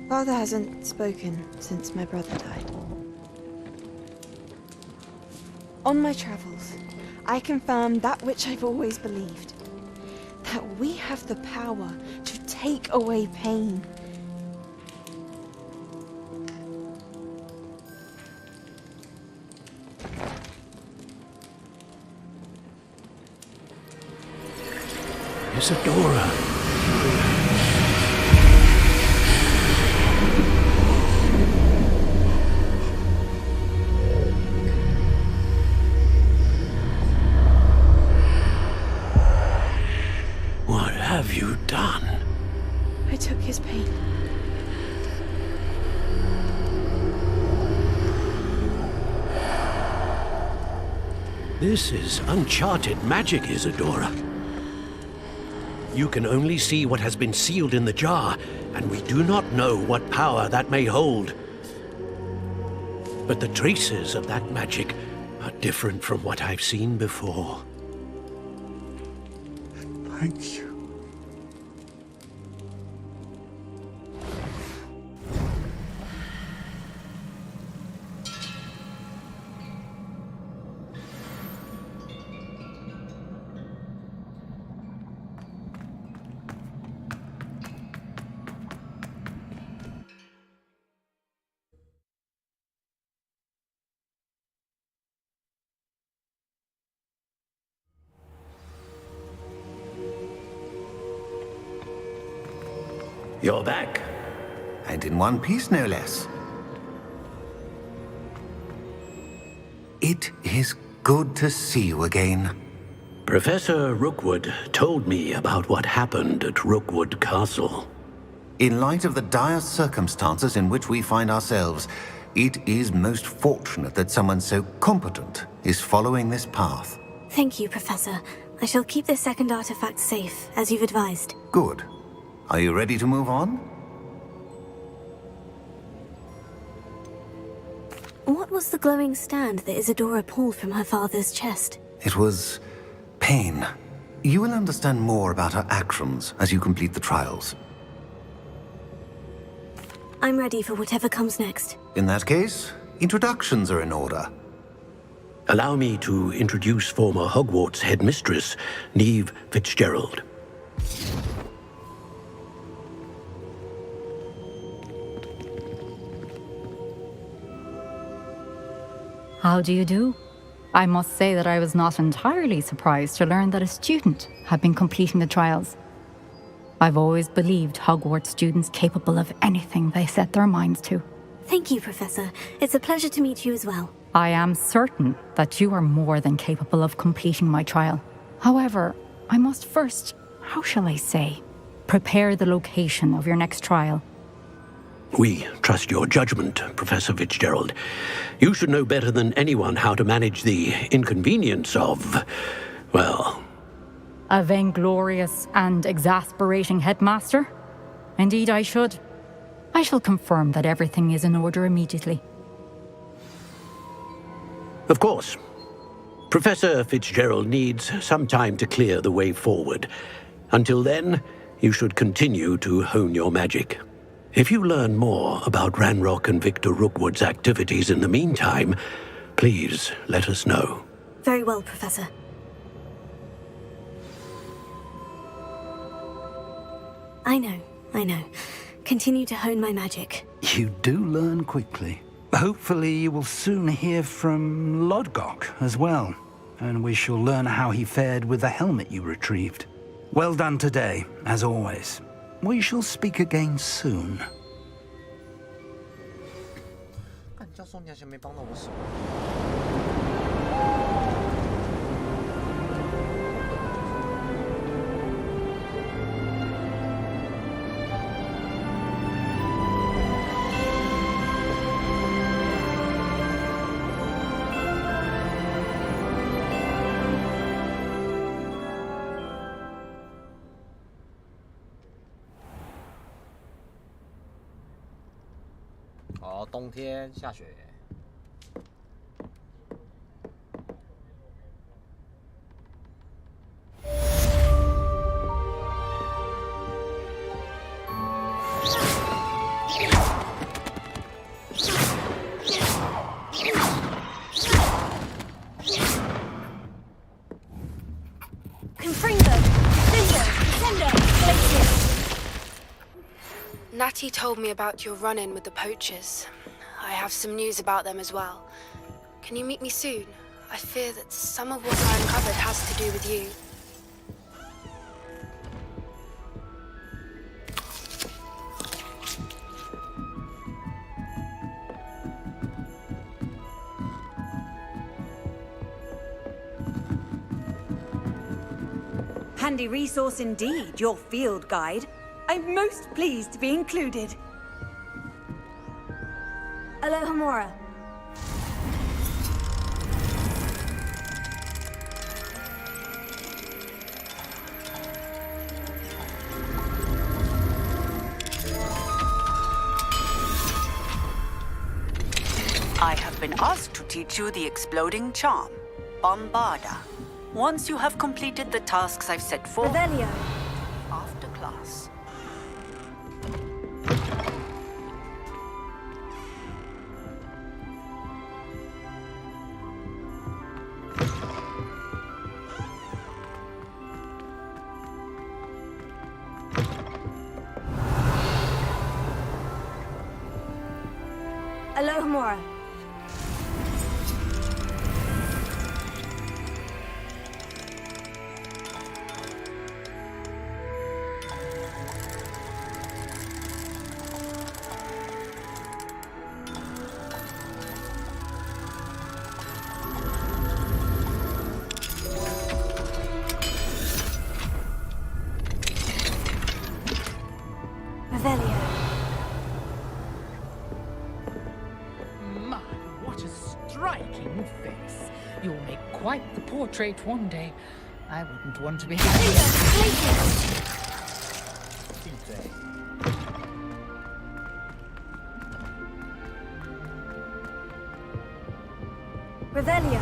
Father hasn't spoken since my brother died. On my travels, I confirmed that which I've always believed. That we have the power to take away pain. Isadora. What have you done? I took his pain. This is uncharted magic, Isadora. You can only see what has been sealed in the jar, and we do not know what power that may hold. But the traces of that magic are different from what I've seen before. Thank you. You're back. And in one piece, no less. It is good to see you again. Professor Rookwood told me about what happened at Rookwood Castle. In light of the dire circumstances in which we find ourselves, it is most fortunate that someone so competent is following this path. Thank you, Professor. I shall keep this second artifact safe, as you've advised. Good. Are you ready to move on? What was the glowing stand that Isadora pulled from her father's chest? It was pain. You will understand more about her actions as you complete the trials. I'm ready for whatever comes next. In that case, introductions are in order. Allow me to introduce former Hogwarts headmistress, Neve Fitzgerald. How do you do? I must say that I was not entirely surprised to learn that a student had been completing the trials. I've always believed Hogwarts students capable of anything they set their minds to. Thank you, Professor. It's a pleasure to meet you as well. I am certain that you are more than capable of completing my trial. However, I must first, how shall I say, prepare the location of your next trial. We trust your judgment, Professor Fitzgerald. You should know better than anyone how to manage the inconvenience of, well... A vainglorious and exasperating headmaster? Indeed I should. I shall confirm that everything is in order immediately. Of course. Professor Fitzgerald needs some time to clear the way forward. Until then, you should continue to hone your magic. If you learn more about Ranrock and Victor Rookwood's activities in the meantime, please let us know. Very well, Professor. I know. Continue to hone my magic. You do learn quickly. Hopefully you will soon hear from Lodgok as well, and we shall learn how he fared with the helmet you retrieved. Well done today, as always. We shall speak again soon. 教授，你好像没帮到我什么。哦，冬天下雪。Natty told me about your run-in with the poachers. I have some news about them as well. Can you meet me soon? I fear that some of what I uncovered has to do with you. Handy resource indeed, your field guide. I'm most pleased to be included. Alohomora. I have been asked to teach you the exploding charm, Bombarda. Once you have completed the tasks I've set forth... Revelio. After class. Alohomora. striking face. You'll make quite the portrait one day. I wouldn't want to be... Revelio.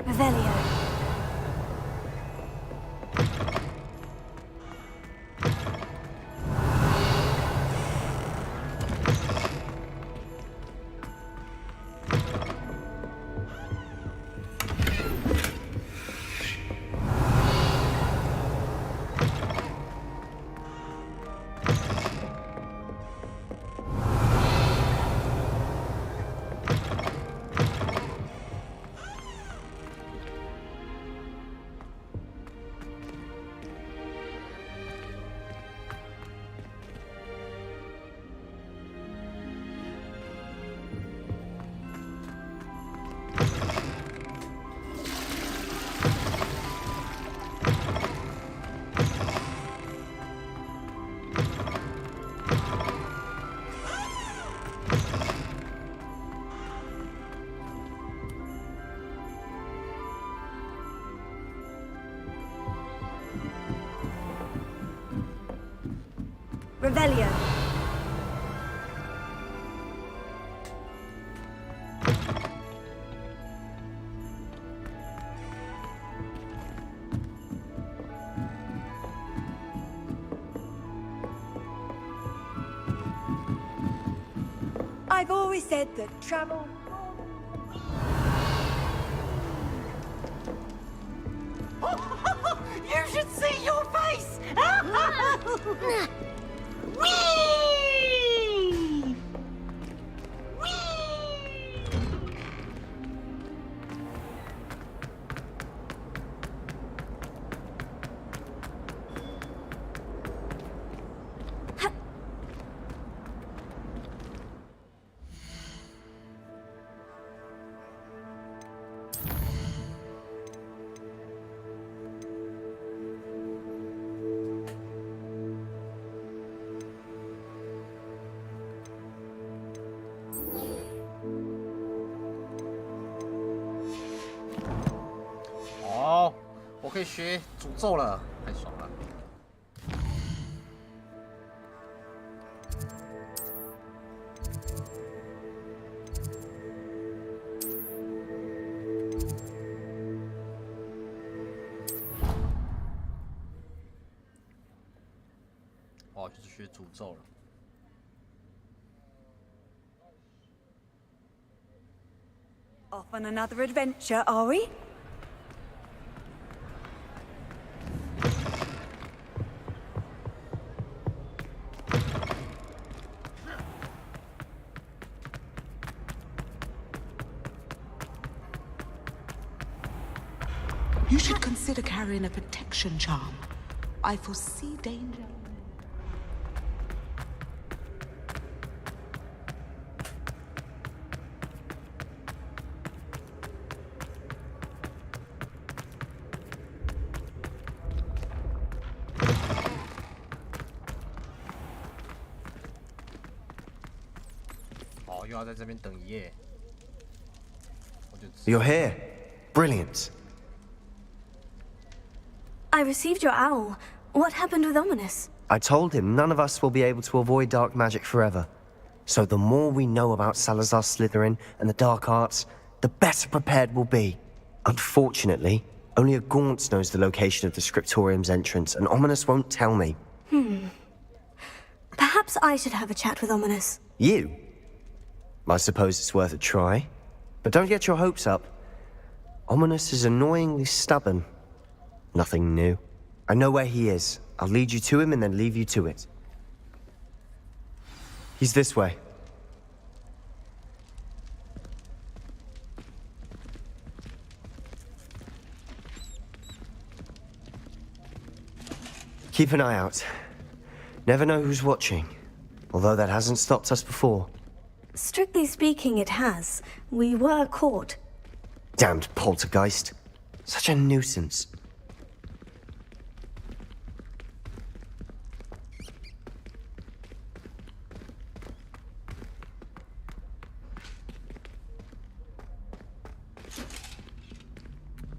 Revelio. Revelio. I've always said that travel... You should see your face! Whee!哦，我可以学诅咒了，太爽了！哦，就是学诅咒了。 Off on another adventure, are we? You should consider carrying a protection charm. I foresee danger. You're here. Brilliant. I received your owl. What happened with Ominous? I told him none of us will be able to avoid dark magic forever. So the more we know about Salazar Slytherin and the dark arts, the better prepared we'll be. Unfortunately, only a Gaunt knows the location of the Scriptorium's entrance, and Ominous won't tell me. Perhaps I should have a chat with Ominous. You? I suppose it's worth a try. But don't get your hopes up. Ominous is annoyingly stubborn. Nothing new. I know where he is. I'll lead you to him and then leave you to it. He's this way. Keep an eye out. Never know who's watching. Although that hasn't stopped us before. Strictly speaking, it has. We were caught. Damned poltergeist. Such a nuisance.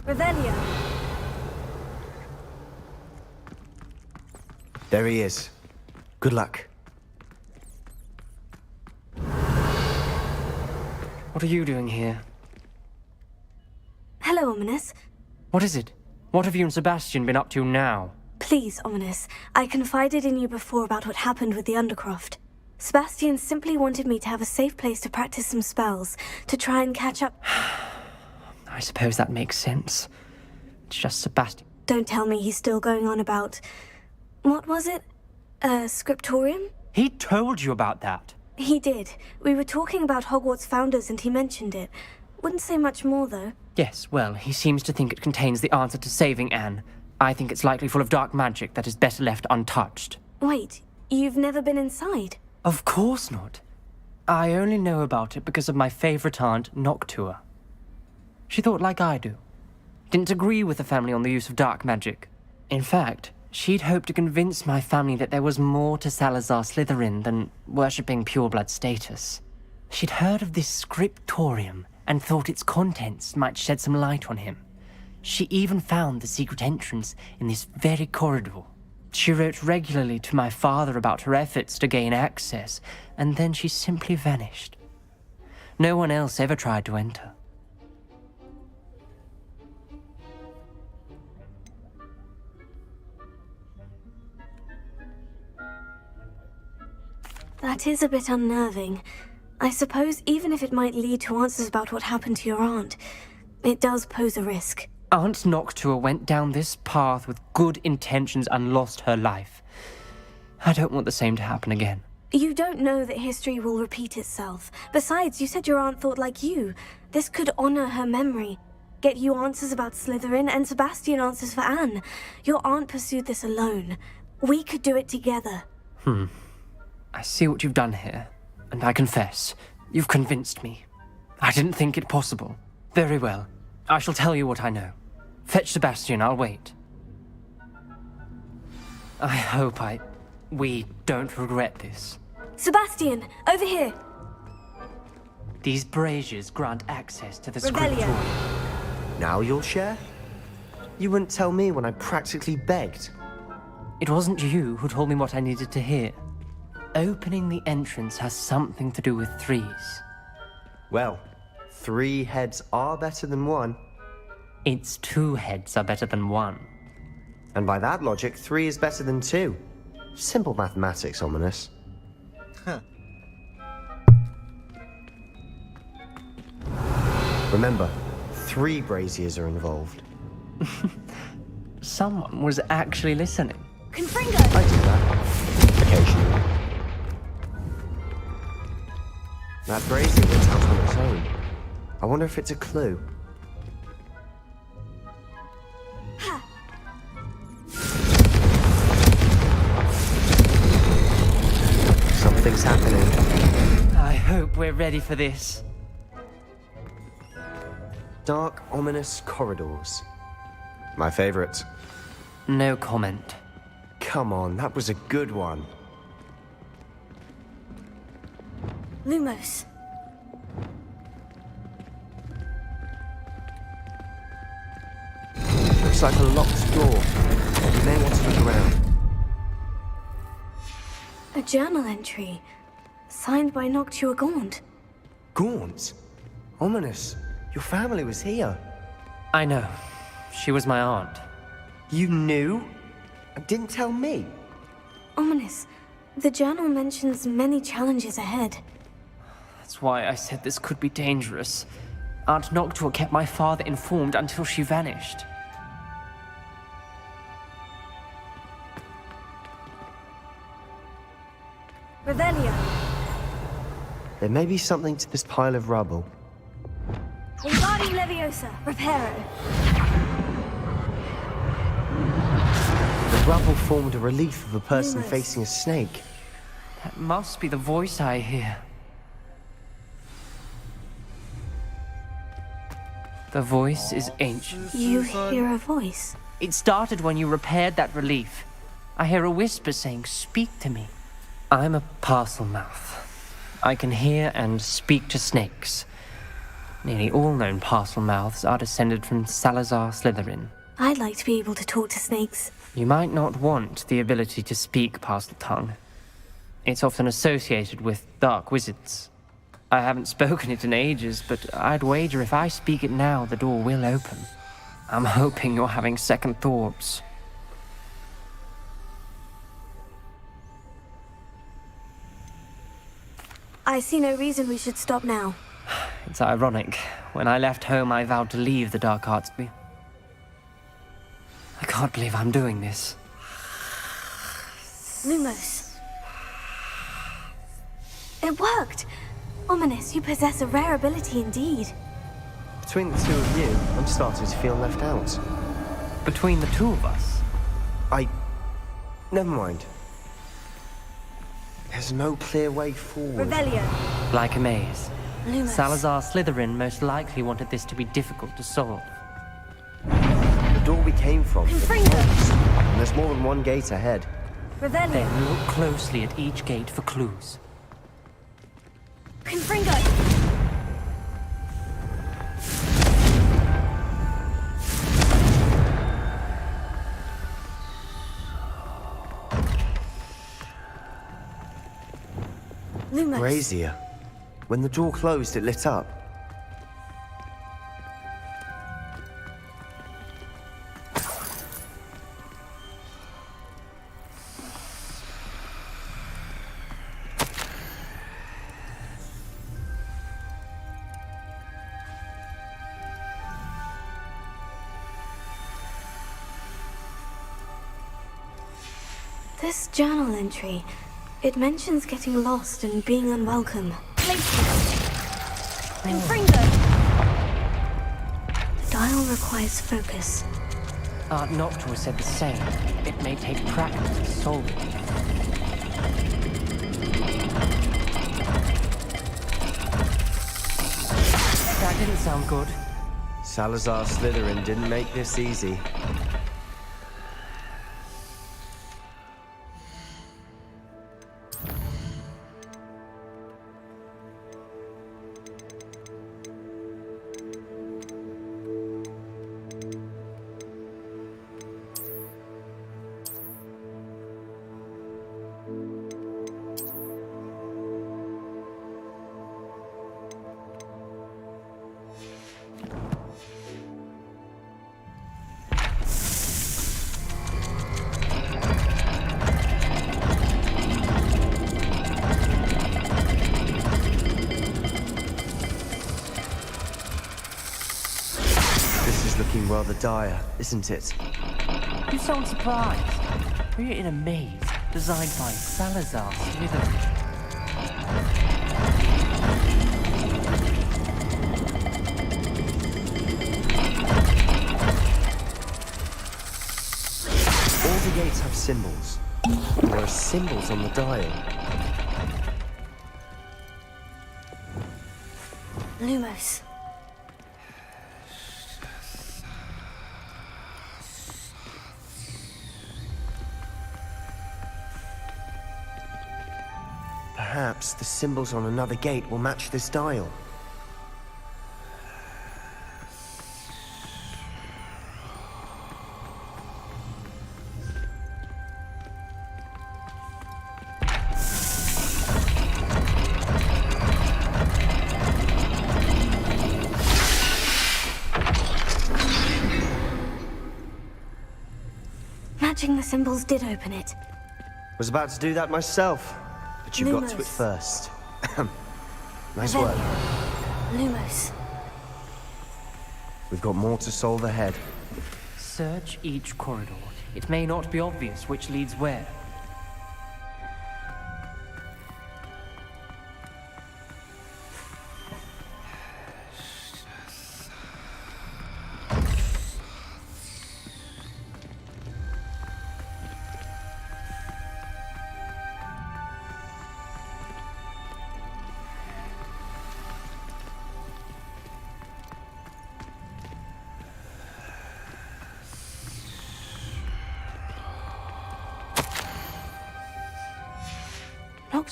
Revelio. There he is. Good luck. What are you doing here? Hello, Ominous. What is it? What have you and Sebastian been up to now? Please, Ominous. I confided in you before about what happened with the Undercroft. Sebastian simply wanted me to have a safe place to practice some spells, to try and catch up. I suppose that makes sense. It's just Sebastian. Don't tell me he's still going on about... What was it? Scriptorium? He told you about that. He did. We were talking about Hogwarts founders and he mentioned it. Wouldn't say much more, though. Yes, well, he seems to think it contains the answer to saving Anne. I think it's likely full of dark magic that is better left untouched. Wait, you've never been inside? Of course not. I only know about it because of my favorite aunt, Noctua. She thought like I do. Didn't agree with the family on the use of dark magic. In fact, she'd hoped to convince my family that there was more to Salazar Slytherin than worshipping pureblood status. She'd heard of this scriptorium and thought its contents might shed some light on him. She even found the secret entrance in this very corridor. She wrote regularly to my father about her efforts to gain access, and then she simply vanished. No one else ever tried to enter. That is a bit unnerving. I suppose even if it might lead to answers about what happened to your aunt, it does pose a risk. Aunt Noctua went down this path with good intentions and lost her life. I don't want the same to happen again. You don't know that history will repeat itself. Besides, you said your aunt thought like you. This could honor her memory. Get you answers about Slytherin and Sebastian answers for Anne. Your aunt pursued this alone. We could do it together. I see what you've done here, and I confess, you've convinced me. I didn't think it possible. Very well. I shall tell you what I know. Fetch Sebastian, I'll wait. I hope we don't regret this. Sebastian, over here! These braziers grant access to the Revelio. scriptorium. Now you'll share? You wouldn't tell me when I practically begged. It wasn't you who told me what I needed to hear. Opening the entrance has something to do with threes. Well, 3 heads are better than 1. It's 2 heads are better than 1. And by that logic, 3 is better than 2. Simple mathematics, Ominous. Remember, 3 braziers are involved. Someone was actually listening. Confringo! I do that. Occasionally. That brazier went out on its own. I wonder if it's a clue. Something's happening. I hope we're ready for this. Dark, ominous corridors. My favorite. No comment. Come on, that was a good one. Lumos. Looks like a locked door. You may want to look around. A journal entry. Signed by Noctua Gaunt. Gaunt? Ominous. Your family was here. I know. She was my aunt. You knew? And didn't tell me? Ominous. The journal mentions many challenges ahead. That's why I said this could be dangerous. Aunt Noctua kept my father informed until she vanished. Revelio. There may be something to this pile of rubble. Wingardium Leviosa. Reparo. The rubble formed a relief of a person facing a snake. That must be the voice I hear. The voice is ancient. You hear a voice? It started when you repaired that relief. I hear a whisper saying, "Speak to me." I'm a parcel mouth. I can hear and speak to snakes. Nearly all known parcel mouths are descended from Salazar Slytherin. I'd like to be able to talk to snakes. You might not want the ability to speak parcel tongue. It's often associated with dark wizards. I haven't spoken it in ages, but I'd wager if I speak it now, the door will open. I'm hoping you're having second thoughts. I see no reason we should stop now. It's ironic. When I left home, I vowed to leave the dark arts. I can't believe I'm doing this. Lumos. It worked! Ominous, you possess a rare ability indeed. Between the two of you, I'm starting to feel left out. Between the two of us? Never mind. There's no clear way forward. Revelio. Like a maze. Lumos. Salazar Slytherin most likely wanted this to be difficult to solve. The door we came from, it closed, and there's more than one gate ahead. Revelio. Then look closely at each gate for clues. Confringo. Lumos. Brazier. When the door closed, it lit up. This journal entry, it mentions getting lost and being unwelcome. Confringo. The dial requires focus. Art Noctua said the same. It may take practice to solve it. That didn't sound good. Salazar Slytherin didn't make this easy. Looking rather dire, isn't it? You sound surprised. We're in a maze designed by Salazar Slytherin. All the gates have symbols. There are symbols on the dial. Lumos. Perhaps the symbols on another gate will match this dial. Matching the symbols did open it. Was about to do that myself. But you got to it first. Nice work. Lumos. We've got more to solve ahead. Search each corridor. It may not be obvious which leads where.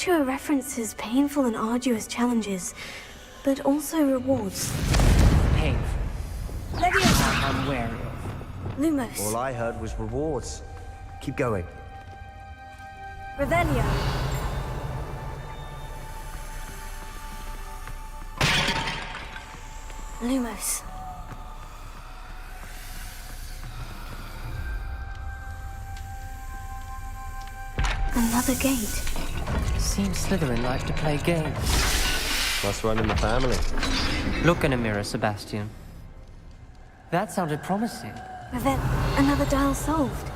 Noctua references painful and arduous challenges, but also rewards. Painful. I'm wary of. Lumos. All I heard was rewards. Keep going. Revelio. Lumos. Another gate. Seems Slytherin like to play games. Must run in the family. Look in a mirror, Sebastian. That sounded promising. Another dial solved.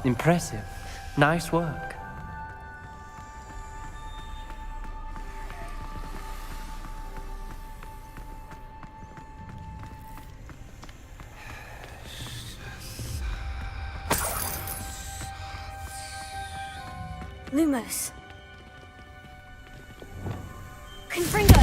Impressive. Nice work. Lumos. Confringo!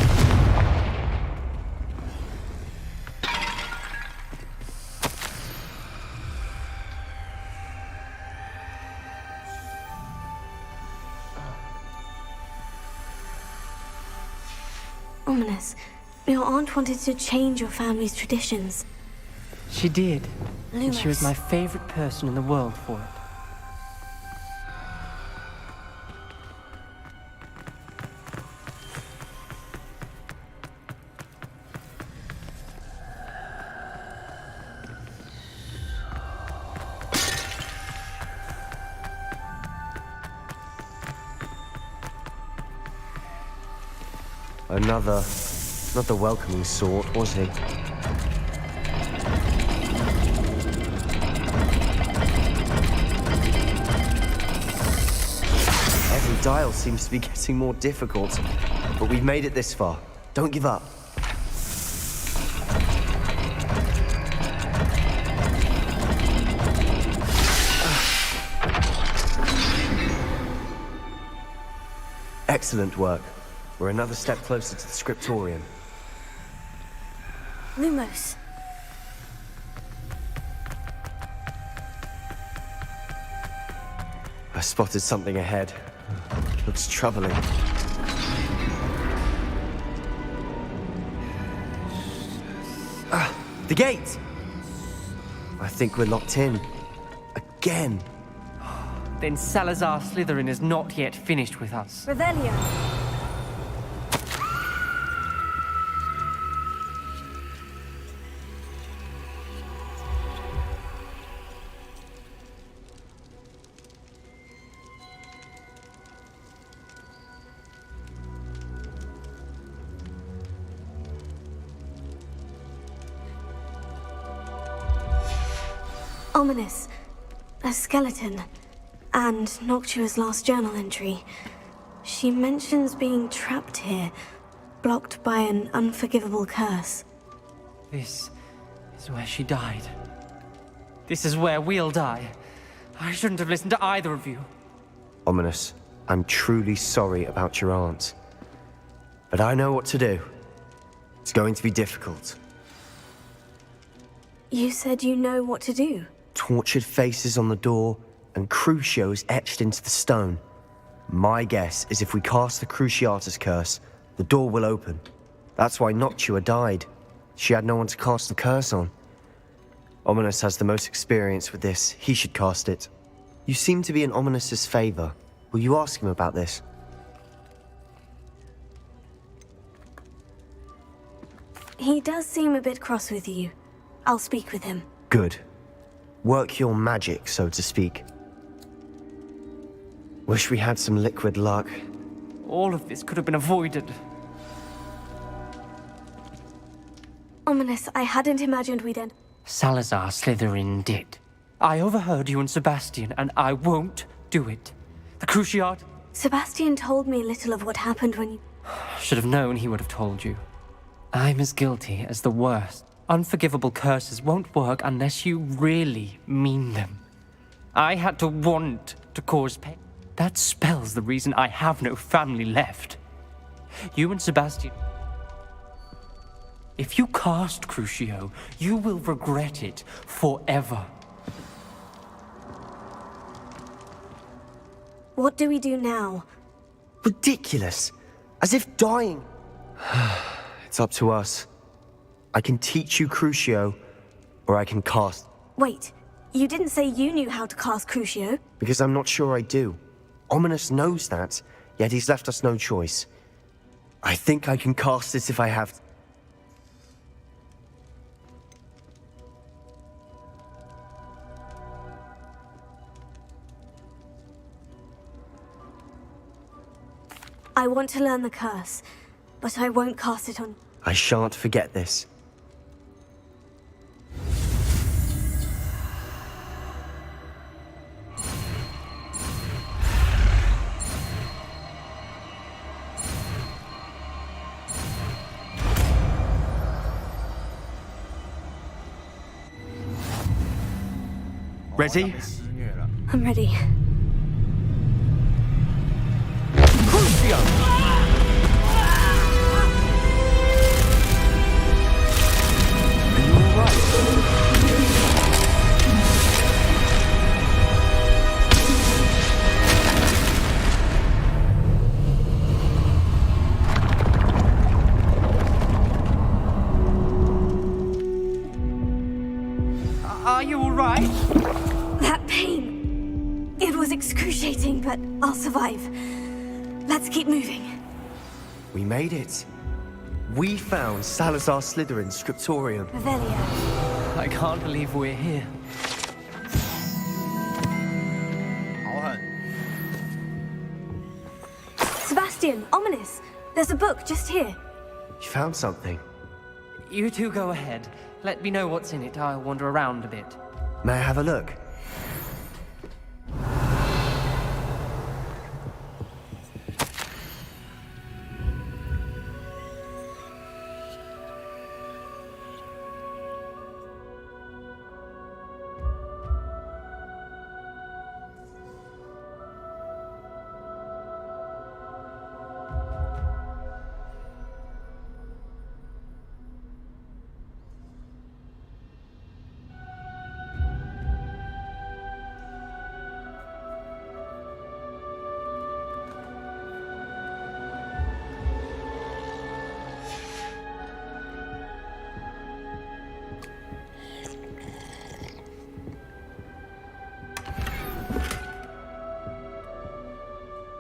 Ominous. Your aunt wanted to change your family's traditions. She did. And she was Lumos. my favorite person in the world for it. Another, not the welcoming sort, was he? Every dial seems to be getting more difficult, but we've made it this far. Don't give up. Excellent work. We're another step closer to the scriptorium. Lumos. I spotted something ahead. Looks troubling. The gate! I think we're locked in. Again. Then Salazar Slytherin is not yet finished with us. Revelio. Ominous. A skeleton. And Noctua's last journal entry. She mentions being trapped here, blocked by an unforgivable curse. This is where she died. This is where we'll die. I shouldn't have listened to either of you. Ominous, I'm truly sorry about your aunt. But I know what to do. It's going to be difficult. You said you know what to do. Tortured faces on the door, and Crucios etched into the stone. My guess is if we cast the Cruciatus curse, the door will open. That's why Noctua died. She had no one to cast the curse on. Ominous has the most experience with this. He should cast it. You seem to be in Ominous's favor. Will you ask him about this? He does seem a bit cross with you. I'll speak with him. Good. Work your magic, so to speak. Wish we had some liquid luck. All of this could have been avoided. Ominous, I hadn't imagined we'd end. Salazar Slytherin did. I overheard you and Sebastian, and I won't do it. The Cruciat... Sebastian told me little of what happened when you... Should have known he would have told you. I'm as guilty as the worst. Unforgivable curses won't work unless you really mean them. I had to want to cause pain. That spells the reason I have no family left. You and Sebastian... If you cast Crucio, you will regret it forever. What do we do now? Ridiculous. As if dying... It's up to us. I can teach you Crucio, or I can cast... Wait, you didn't say you knew how to cast Crucio? Because I'm not sure I do. Ominous knows that, yet he's left us no choice. I think I can cast it if I have... I want to learn the curse, but I won't cast it on... I shan't forget this. Ready? I'm ready. Are you all right? That pain. It was excruciating, but I'll survive. Let's keep moving. We made it. We found Salazar Slytherin's scriptorium. Revelia. I can't believe we're here. Sebastian, Ominous. There's a book just here. You found something. You two go ahead. Let me know what's in it. I'll wander around a bit. May I have a look?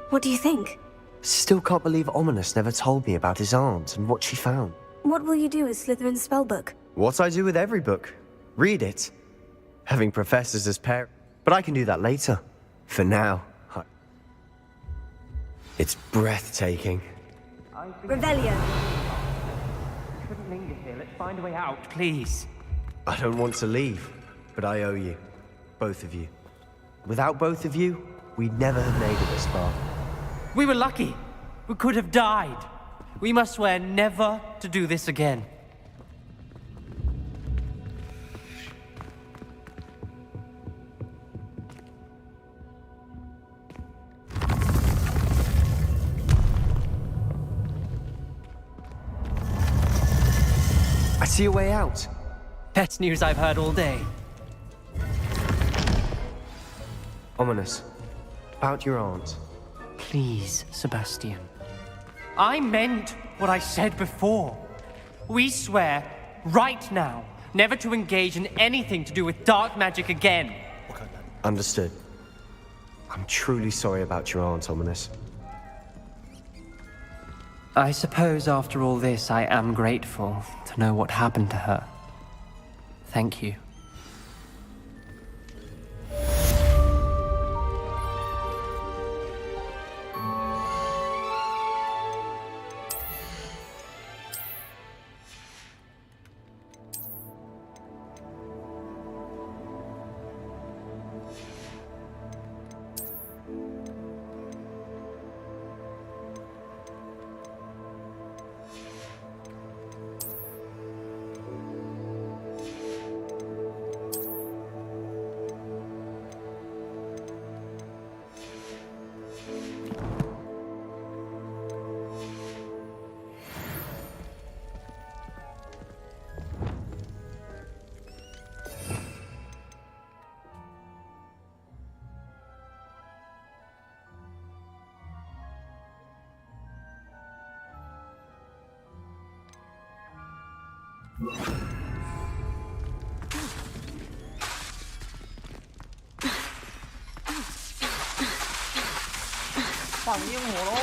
What do you think? Still can't believe Ominous never told me about his aunt and what she found. What will you do with Slytherin's spellbook? What I do with every book. Read it. Having professors as parents. But I can do that later. For now, it's breathtaking. Revelia. Couldn't linger here. Let's find a way out, please. I don't want to leave, but I owe you. Both of you. Without both of you, we'd never have made it this far. We were lucky. We could have died. We must swear never to do this again. I see a way out. Best news I've heard all day. Ominous. About your aunt. Please, Sebastian. I meant what I said before. We swear, right now, never to engage in anything to do with dark magic again. Understood. I'm truly sorry about your aunt, Ominous. I suppose after all this, I am grateful to know what happened to her. Thank you. 放烟火喽！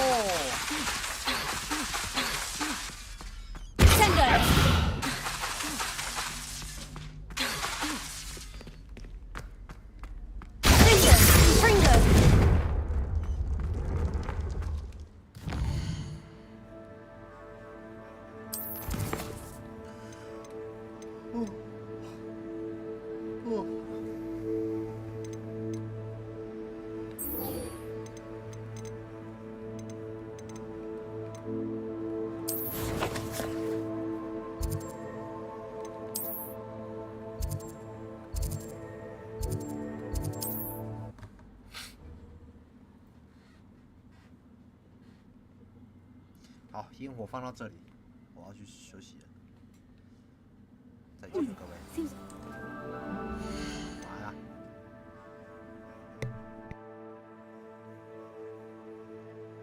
好，烟火放到这里，我要去休息了。再见，各位。